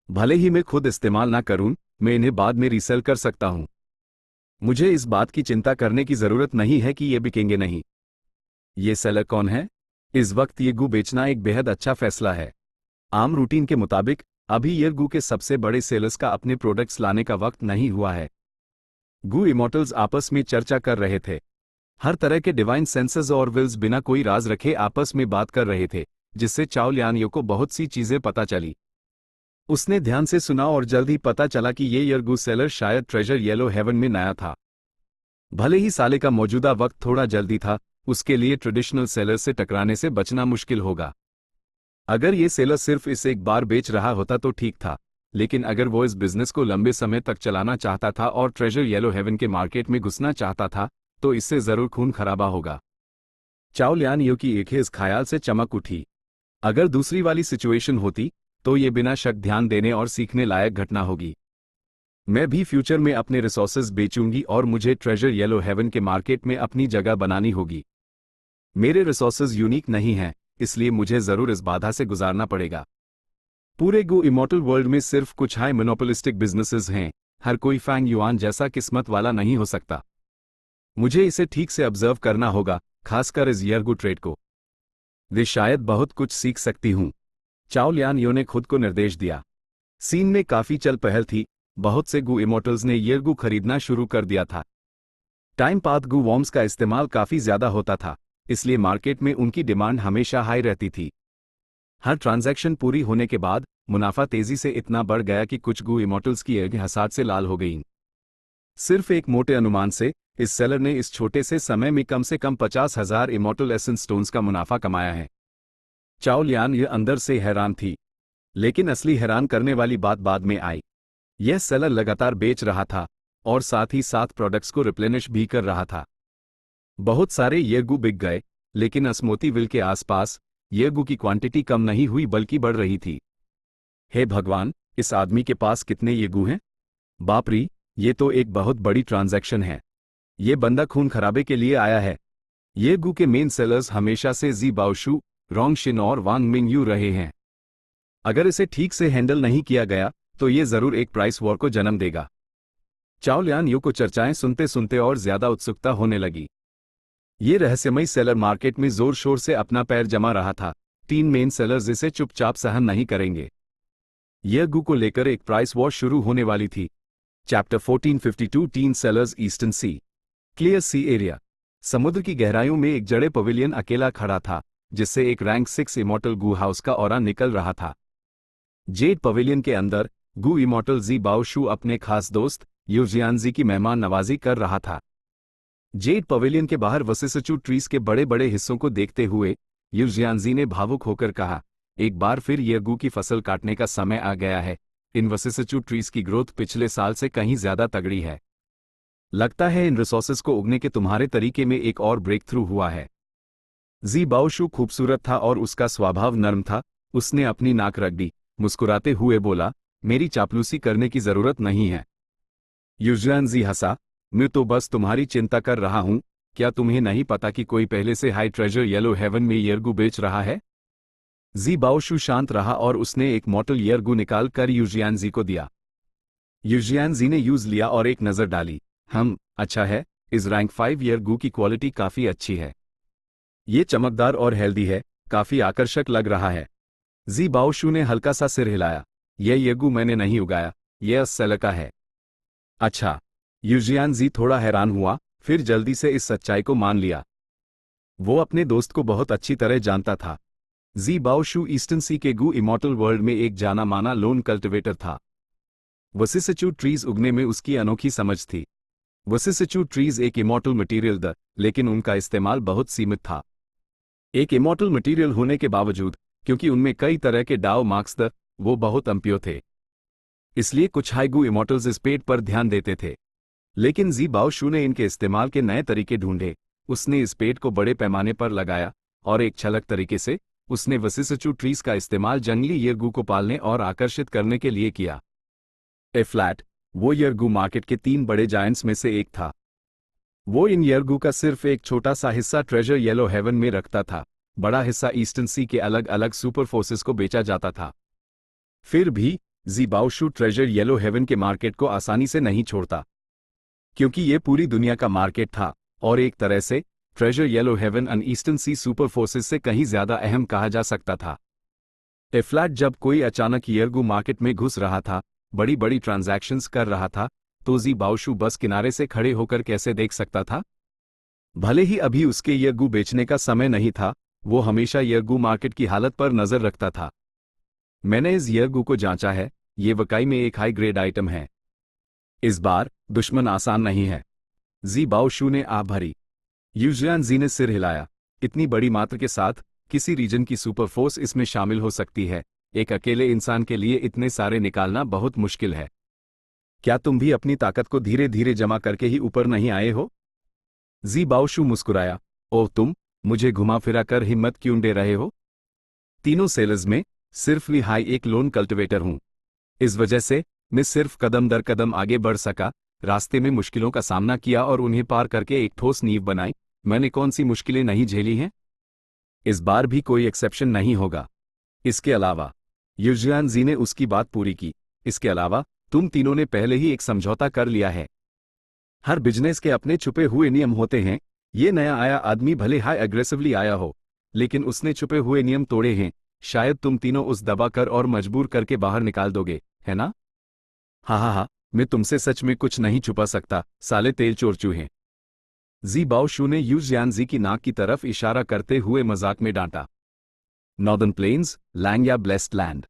भले ही मैं खुद इस्तेमाल ना करूं, मैं इन्हें बाद में रीसेल कर सकता हूं। मुझे इस बात की चिंता करने की जरूरत नहीं है कि ये बिकेंगे नहीं। ये सेलर कौन है? इस वक्त ये गू बेचना एक बेहद अच्छा फैसला है। आम रूटीन के मुताबिक अभी ये गू के सबसे बड़े सेलर्स का अपने प्रोडक्ट्स लाने का वक्त नहीं हुआ है। गू इमॉर्टल्स आपस में चर्चा कर रहे थे। हर तरह के डिवाइन सेंसेस और विल्स बिना कोई राज रखे आपस में बात कर रहे थे, जिससे चाओ लियान यो को बहुत सी चीजें पता चली। उसने ध्यान से सुना और जल्द ही पता चला कि ये यरगू सेलर शायद ट्रेजर येलो हेवन में नया था। भले ही साले का मौजूदा वक्त थोड़ा जल्दी था, उसके लिए ट्रेडिशनल सेलर से टकराने से बचना मुश्किल होगा। अगर ये सेलर सिर्फ इसे एक बार बेच रहा होता तो ठीक था, लेकिन अगर वो इस बिजनेस को लंबे समय तक चलाना चाहता था और ट्रेजर येलो हेवन के मार्केट में घुसना चाहता था, तो इससे जरूर खून खराबा होगा। चाओ लियान यो की आंखें इस ख्याल से चमक उठी। अगर दूसरी वाली सिचुएशन होती तो ये बिना शक ध्यान देने और सीखने लायक घटना होगी। मैं भी फ्यूचर में अपने रिसोर्सेज बेचूंगी और मुझे ट्रेजर येलो हेवन के मार्केट में अपनी जगह बनानी होगी। मेरे रिसोर्सेज यूनिक नहीं हैं, इसलिए मुझे जरूर इस बाधा से गुजारना पड़ेगा। पूरे गो इमॉर्टल वर्ल्ड में सिर्फ कुछ हाई मोनोपोलिस्टिक बिजनेसेस हैं, हर कोई फैंग युआन जैसा किस्मत वाला नहीं हो सकता। मुझे इसे ठीक से ऑब्जर्व करना होगा, खासकर इस येरगू ट्रेड को। वे शायद बहुत कुछ सीख सकती हूं। चाओ लियान यो ने खुद को निर्देश दिया। सीन में काफी चल पहल थी, बहुत से गू इमॉर्टल्स ने येरगू खरीदना शुरू कर दिया था। टाइम पाथ गू वॉर्म्स का इस्तेमाल काफी ज्यादा होता था, इसलिए मार्केट में उनकी डिमांड हमेशा हाई रहती थी। हर ट्रांजैक्शन पूरी होने के बाद मुनाफा तेजी से इतना बढ़ गया कि कुछ गू इमॉर्टल्स की आंखें हसाद से लाल हो गईं। सिर्फ एक मोटे अनुमान से इस सेलर ने इस छोटे से समय में कम से कम 50,000 इमॉर्टल एसेंस स्टोन्स का मुनाफा कमाया है। चाओ लियान यह अंदर से हैरान थी, लेकिन असली हैरान करने वाली बात बाद में आई। यह सेलर लगातार बेच रहा था और साथ ही साथ प्रोडक्ट्स को रिप्लेनिश भी कर रहा था। बहुत सारे येगू बिक गए, लेकिन अस्मोती विल के आसपास येगू की क्वांटिटी कम नहीं हुई बल्कि बढ़ रही थी। हे भगवान, इस आदमी के पास कितने येगू हैं? बाप रे, ये तो एक बहुत बड़ी ट्रांजैक्शन है। ये बंदा खून खराबे के लिए आया है। येगू के मेन सेलर्स हमेशा से जी बाओशू, रोंगशिन और वांग मिंगयू रहे हैं। अगर इसे ठीक से हैंडल नहीं किया गया तो ये जरूर एक प्राइस वॉर को जन्म देगा। चाओ लियान यो को चर्चाएं सुनते सुनते और ज्यादा उत्सुकता होने लगी। ये रहस्यमयी सेलर मार्केट में जोर शोर से अपना पैर जमा रहा था। 3 मेन सेलर्स इसे चुपचाप सहन नहीं करेंगे। येगू को लेकर एक प्राइस वॉर शुरू होने वाली थी। चैप्टर 1452 टीन सेलर्स ईस्टर्न सी। क्लियर सी एरिया। समुद्र की गहराइयों में एक जड़े पवेलियन अकेला खड़ा था, जिससे एक रैंक 6 इमॉर्टल गू हाउस का ऑरा निकल रहा था। जेड पवेलियन के अंदर गू इमॉर्टल जी बाओशू अपने खास दोस्त यूजियानजी की मेहमान नवाजी कर रहा था। जेड पवेलियन के बाहर वसिसचू ट्रीज के बड़े बड़े हिस्सों को देखते हुए यूजियानजी ने भावुक होकर कहा, एक बार फिर येगू की फसल काटने का समय आ गया है। इन वसिसचू ट्रीज की ग्रोथ पिछले साल से कहीं ज्यादा तगड़ी है। लगता है इन रिसोर्सेज को उगने के तुम्हारे तरीके में एक और ब्रेक थ्रू हुआ है। जी बाओशू खूबसूरत था और उसका स्वभाव नर्म था। उसने अपनी नाक रख दी, मुस्कुराते हुए बोला, मेरी चापलूसी करने की जरूरत नहीं है। यूजियानजी हंसा, मैं तो बस तुम्हारी चिंता कर रहा हूं। क्या तुम्हें नहीं पता कि कोई पहले से हाई ट्रेजर येलो हेवन में येरगू बेच रहा है? जी बाओशू शांत रहा और उसने एक मॉटल येरगू निकाल कर यूजियानजी को दिया। यूजियानजी ने यूज लिया और एक नजर डाली। अच्छा है, इस रैंक 5 येरगू की क्वालिटी काफी अच्छी है। ये चमकदार और हेल्दी है, काफी आकर्षक लग रहा है। जी बाओशू ने हल्का सा सिर हिलाया। यह येगू मैंने नहीं उगाया, यह उस सेलर का है। अच्छा। यूजियानजी थोड़ा हैरान हुआ, फिर जल्दी से इस सच्चाई को मान लिया। वो अपने दोस्त को बहुत अच्छी तरह जानता था। जी बाओशू ईस्टर्न सी के गू इमॉर्टल वर्ल्ड में एक जाना माना लोन कल्टिवेटर था। वसिसचू ट्रीज उगने में उसकी अनोखी समझ थी। वसिसचू ट्रीज एक इमॉर्टल मटेरियल द, लेकिन उनका इस्तेमाल बहुत सीमित था। एक इमॉर्टल मटेरियल होने के बावजूद, क्योंकि उनमें कई तरह के डाओ मार्क्स द, वो बहुत अम्प्योर थे। इसलिए कुछ हाईगू इमॉर्टल्स इस पेट पर ध्यान देते थे। लेकिन जी बाओशू ने इनके इस्तेमाल के नए तरीके ढूंढे। उसने इस पेट को बड़े पैमाने पर लगाया और एक छलक तरीके से उसने वसिसचू ट्रीज का इस्तेमाल जंगली येरगू को पालने और आकर्षित करने के लिए किया। ए फ्लैट, वो येरगू मार्केट के 3 बड़े जायंट्स में से एक था। वो इन येरगू का सिर्फ एक छोटा सा हिस्सा ट्रेजर येलो हेवन में रखता था। बड़ा हिस्सा ईस्टर्न सी के अलग अलग सुपर फोर्सेस को बेचा जाता था। फिर भी जी बाओशू ट्रेजर येलो हेवन के मार्केट को आसानी से नहीं छोड़ता, क्योंकि ये पूरी दुनिया का मार्केट था और एक तरह से ट्रेजर येलो हेवन अन ईस्टर्न सी सुपर फोर्सेस से कहीं ज्यादा अहम कहा जा सकता था। ए फ्लैट, जब कोई अचानक येरगू मार्केट में घुस रहा था, बड़ी बड़ी ट्रांजैक्शंस कर रहा था, तो जी बाओशू बस किनारे से खड़े होकर कैसे देख सकता था? भले ही अभी उसके येरगू बेचने का समय नहीं था, वो हमेशा येरगू मार्केट की हालत पर नजर रखता था। मैंने इस येरगू को जांचा है, ये वकाई में एक हाई ग्रेड आइटम है। इस बार दुश्मन आसान नहीं है। जी बाओशू ने आ भरी। यूजियानजी ने सिर हिलाया। इतनी बड़ी मात्रा के साथ किसी रीजन की सुपर फोर्स इसमें शामिल हो सकती है। एक अकेले इंसान के लिए इतने सारे निकालना बहुत मुश्किल है। क्या तुम भी अपनी ताकत को धीरे धीरे जमा करके ही ऊपर नहीं आए हो? जी बाओशू मुस्कुराया। ओह तुम, मुझे घुमा फिरा कर हिम्मत क्यों दे रहे हो? तीनों सेलर्स में सिर्फ वी हाई एक लोन कल्टिवेटर हूं। इस वजह से मैं सिर्फ कदम दर कदम आगे बढ़ सका, रास्ते में मुश्किलों का सामना किया और उन्हें पार करके एक ठोस नींव बनाई। मैंने कौन सी मुश्किलें नहीं झेली हैं? इस बार भी कोई एक्सेप्शन नहीं होगा। इसके अलावा युजियान जी ने उसकी बात पूरी की। इसके अलावा तुम तीनों ने पहले ही एक समझौता कर लिया है। हर बिजनेस के अपने छुपे हुए नियम होते हैं। ये नया आया आदमी भले हाई एग्रेसिवली आया हो, लेकिन उसने छुपे हुए नियम तोड़े हैं। शायद तुम तीनों उस दबा कर और मजबूर करके बाहर निकाल दोगे, है ना? हाँ, मैं तुमसे सच में कुछ नहीं छुपा सकता, साले तेल चोर चूहे। जी बाओशू ने युजियान जी की नाक की तरफ इशारा करते हुए मजाक में डांटा। नॉर्दर्न प्लेन्स, लैंग या ब्लेस्ड लैंड,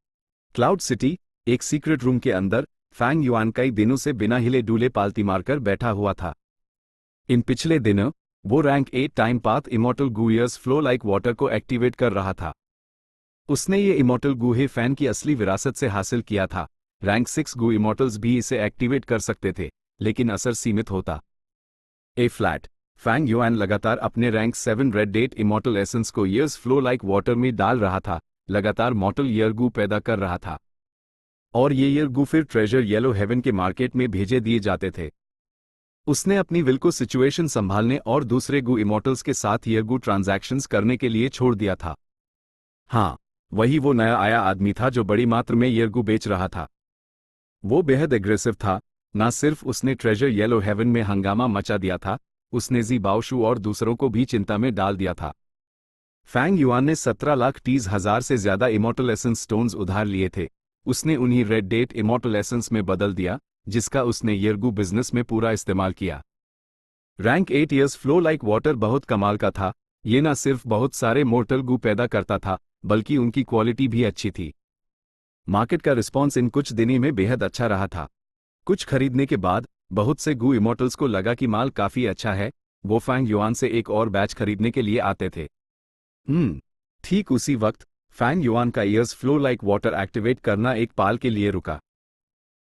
क्लाउड सिटी, एक सीक्रेट रूम के अंदर फैंग युआन कई दिनों से बिना हिले डुले पालती मारकर बैठा हुआ था। इन पिछले दिनों वो रैंक 8 टाइम पाथ इमॉर्टल गुइयर्स फ्लो लाइक वाटर को एक्टिवेट कर रहा था। उसने ये इमॉर्टल गुहे फैन की असली विरासत से हासिल किया था। रैंक 6 गु इमॉर्टल्स भी इसे एक्टिवेट कर सकते थे, लेकिन असर सीमित होता। ए फ्लैट, फैंग युआन लगातार अपने rank 7 red date immortal essence को ईयर्स फ्लो लाइक वाटर में डाल रहा था, लगातार मॉर्टल ईयरगू पैदा कर रहा था। और ये ईयरगू फिर ट्रेजर येलो हेवन के मार्केट में भेजे दिए जाते थे। उसने अपनी विल को सिचुएशन संभालने और दूसरे गु इमॉर्टल्स के साथ ईयरगू ट्रांजैक्शंस करने के लिए छोड़ दिया था। हाँ, वही वो नया आया आदमी था जो बड़ी मात्रा में ईयरगू बेच रहा था। वो बेहद एग्रेसिव था। ना सिर्फ उसने ट्रेजर येलो हेवन में हंगामा मचा दिया था, उसने जी बाओशू और दूसरों को भी चिंता में डाल दिया था। फैंग युआन ने 17,30,000 से ज्यादा इमॉर्टल एसेंस स्टोन्स उधार लिए थे। उसने उन्हीं रेड डेट इमॉर्टल एसेंस में बदल दिया, जिसका उसने ईयरगू बिजनेस में पूरा इस्तेमाल किया। Rank 8 years flow like water बहुत कमाल का था। ये ना सिर्फ बहुत सारे मोर्टल गू पैदा करता था, बल्कि उनकी क्वालिटी भी अच्छी थी। मार्केट का रिस्पॉन्स इन कुछ दिनों में बेहद अच्छा रहा था। कुछ खरीदने के बाद बहुत से गू इमॉर्टल्स को लगा कि माल काफी अच्छा है। वो फैंग युआन से एक और बैच खरीदने के लिए आते थे। ठीक उसी वक्त फैंग युआन का years flow like water activate करना एक पाल के लिए रुका।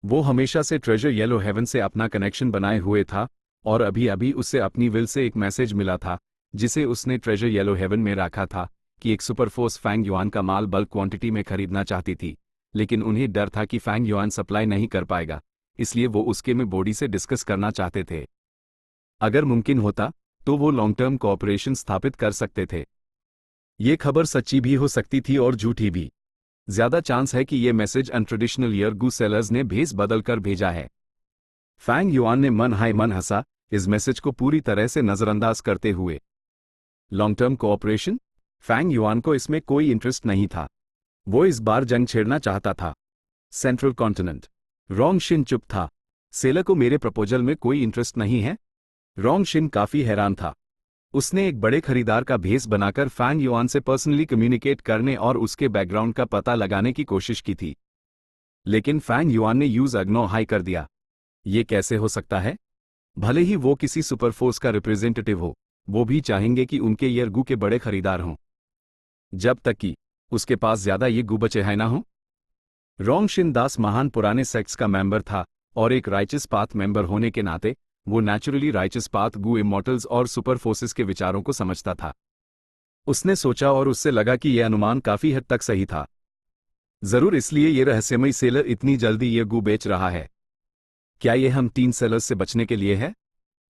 वो हमेशा से ट्रेजर येलो हेवन से अपना कनेक्शन बनाए हुए था, और अभी अभी उससे अपनी विल से एक मैसेज मिला था, जिसे उसने ट्रेजर येलो हेवन में रखा था, कि एक सुपरफोर्स फैंग युआन का माल बल्क क्वांटिटी में खरीदना चाहती थी, लेकिन उन्हें डर था कि फैंग युआन सप्लाई नहीं कर पाएगा, इसलिए वो उसके में बॉडी से डिस्कस करना चाहते थे। अगर मुमकिन होता तो वो लॉन्ग टर्म कोऑपरेशन स्थापित कर सकते थे। ये खबर सच्ची भी हो सकती थी और झूठी भी। ज्यादा चांस है कि ये मैसेज अनट्रेडिशनल ईयरगू सेलर्स ने भेस बदल कर भेजा है। फैंग युआन ने मन हाय मन हंसा, इस मैसेज को पूरी तरह से नजरअंदाज करते हुए। Long term cooperation? Fang Yuan को इसमें कोई इंटरेस्ट नहीं था। वो इस बार जंग छेड़ना चाहता था। Central continent. रोंगशिन चुप था। सेलर को मेरे प्रपोजल में कोई इंटरेस्ट नहीं है? रोंगशिन काफी हैरान था। उसने एक बड़े खरीदार का भेस बनाकर फैंग युआन से पर्सनली कम्युनिकेट करने और उसके बैकग्राउंड का पता लगाने की कोशिश की थी, लेकिन फैंग युआन ने यूज अग्नो हाई कर दिया। ये कैसे हो सकता है? भले ही वो किसी सुपरफोर्स का रिप्रेजेंटेटिव हो, वो भी चाहेंगे कि उनके ईयरगू के बड़े खरीदार हों, जब तक कि उसके पास ज्यादा ये गू बचे हैं ना हो। रोंगशिन दास महान पुराने सेक्स का मेंबर था, और एक राइचस पाथ मेंबर होने के नाते वो नेचुरली राइचस पाथ गू इमॉर्टल्स और सुपर फोर्सेस के विचारों को समझता था। उसने सोचा और उससे लगा कि यह अनुमान काफी हद तक सही था। जरूर इसलिए ये रहस्यमयी सेलर इतनी जल्दी ये गू बेच रहा है। क्या ये हम 3 सेलर्स से बचने के लिए है?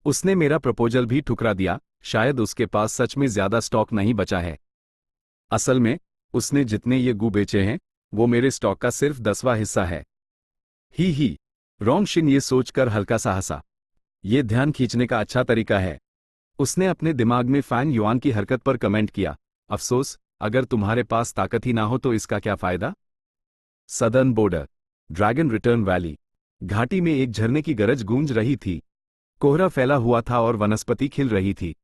उसने मेरा प्रपोजल भी ठुकरा दिया। शायद उसके पास सच में ज्यादा स्टॉक नहीं बचा है। असल में उसने जितने ये गू बेचे हैं, वो मेरे स्टॉक का सिर्फ 10वां हिस्सा है। ही रोंगशिन ये सोचकर हल्का सा हंसा। ये ध्यान खींचने का अच्छा तरीका है। उसने अपने दिमाग में फैंग युआन की हरकत पर कमेंट किया, अफसोस, अगर तुम्हारे पास ताकत ही ना हो तो इसका क्या फायदा? Southern border. Dragon return valley. घाटी में एक झरने की गरज गूंज रही थी। कोहरा फैला हुआ था और वनस्पति खिल रही थी।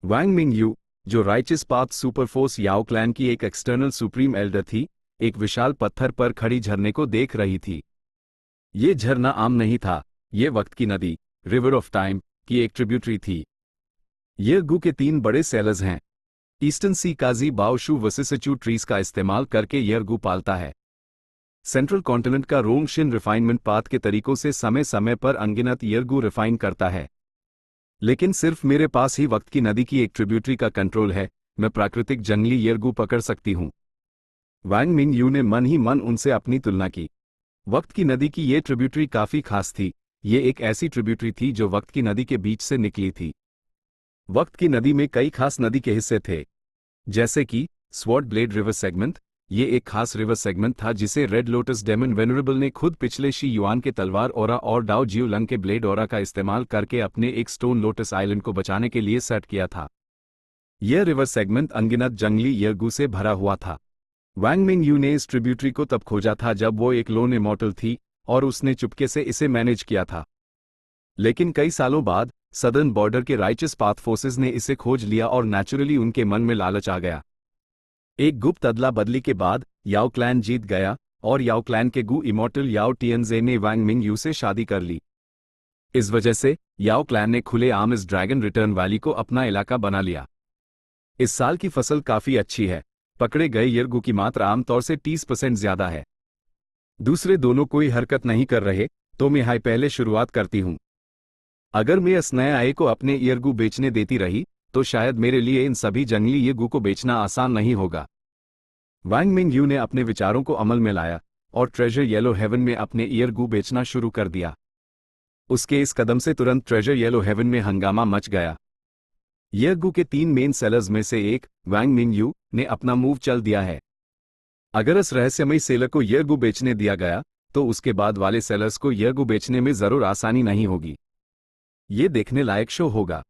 वांग मिंग यू, जो राइचस पाथ सुपरफोर्स याओ क्लैन की एक एक्सटर्नल सुप्रीम एल्डर थी, एक विशाल पत्थर पर खड़ी झरने को देख रही थी। ये झरना आम नहीं था, ये वक्त की नदी, रिवर ऑफ टाइम, की एक ट्रिब्यूटरी थी। ये गू के 3 बड़े सेलर्स हैं। ईस्टर्न सी काजी बाओशू वसिसचू ट्रीज का इस्तेमाल करके यरगू पालता है। सेंट्रल कॉन्टिनेंट का रोंगशिन रिफाइनमेंट पाथ के तरीकों से समय समय पर अनगिनत यरगू रिफाइन करता है। लेकिन सिर्फ मेरे पास ही वक्त की नदी की एक ट्रिब्यूटरी का कंट्रोल है, मैं प्राकृतिक जंगली येरगू पकड़ सकती हूँ। वांग मिंगयू ने मन ही मन उनसे अपनी तुलना की। वक्त की नदी की ये ट्रिब्यूटरी काफी खास थी। ये एक ऐसी ट्रिब्यूटरी थी जो वक्त की नदी के बीच से निकली थी। वक्त की नदी में कई खास नदी के हिस्से थे, जैसे कि स्वॉर्ड ब्लेड रिवर सेगमेंट। ये एक खास रिवर सेगमेंट था जिसे रेड लोटस डेमन वेनरेबल ने खुद पिछले शी युआन के तलवार ओरा और डाओ जियो लंग के ब्लेड ओरा का इस्तेमाल करके अपने एक स्टोन लोटस आइलैंड को बचाने के लिए सेट किया था। यह रिवर सेगमेंट अनगिनत जंगली येरगू से भरा हुआ था। वांग मिंगयू ने इस ट्रिब्यूटरी को तब खोजा था जब वो एक लोन इमॉर्टल थी और उसने चुपके से इसे मैनेज किया था। लेकिन कई सालों बाद सदर्न बॉर्डर के राइचस पाथ फोर्सेस ने इसे खोज लिया और नेचुरली उनके मन में लालच आ गया। एक गुप्त अदला बदली के बाद याओ क्लैन जीत गया और याओ क्लैन के गु इमॉर्टल याओ टियनजे ने वांग मिंगयू से शादी कर ली। इस वजह से याओ क्लैन ने खुले आम इस ड्रैगन रिटर्न वैली को अपना इलाका बना लिया। इस साल की फसल काफी अच्छी है। पकड़े गए येरगू की मात्रा आमतौर से 30% ज्यादा है। दूसरे दोनों कोई हरकत नहीं कर रहे, तो मैं हाई पहले शुरुआत करती हूं। अगर मैं इस नए आय को अपने येरगू बेचने देती रही तो शायद मेरे लिए इन सभी जंगली येरगू को बेचना आसान नहीं होगा। वांग मिंगयू ने अपने विचारों को अमल में लाया और ट्रेजर येलो हेवन में अपने येरगू बेचना शुरू कर दिया। उसके इस कदम से तुरंत ट्रेजर येलो हेवन में हंगामा मच गया। येरगू के 3 मेन सेलर्स में से एक, वांग मिंगयू, ने अपना मूव चल दिया है। अगर इस रहस्यमयी सेलर को येरगू बेचने दिया गया तो उसके बाद वाले सेलर्स को येरगू बेचने में जरूर आसानी नहीं होगी। ये देखने लायक शो होगा।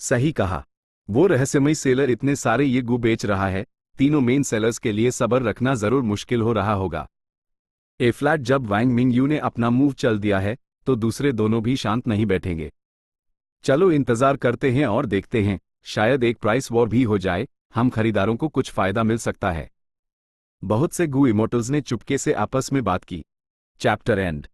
सही कहा। वो रहस्यमयी सेलर इतने सारे येरगू बेच रहा है, तीनों मेन सेलर्स के लिए सब्र रखना जरूर मुश्किल हो रहा होगा। ए फ्लैट जब वांग मिंगयू ने अपना मूव चल दिया है तो दूसरे दोनों भी शांत नहीं बैठेंगे। चलो इंतजार करते हैं और देखते हैं, शायद एक प्राइस वॉर भी हो जाए, हम खरीदारों को कुछ फायदा मिल सकता है। बहुत से गु इमोर्टल्स ने चुपके से आपस में बात की। Chapter and.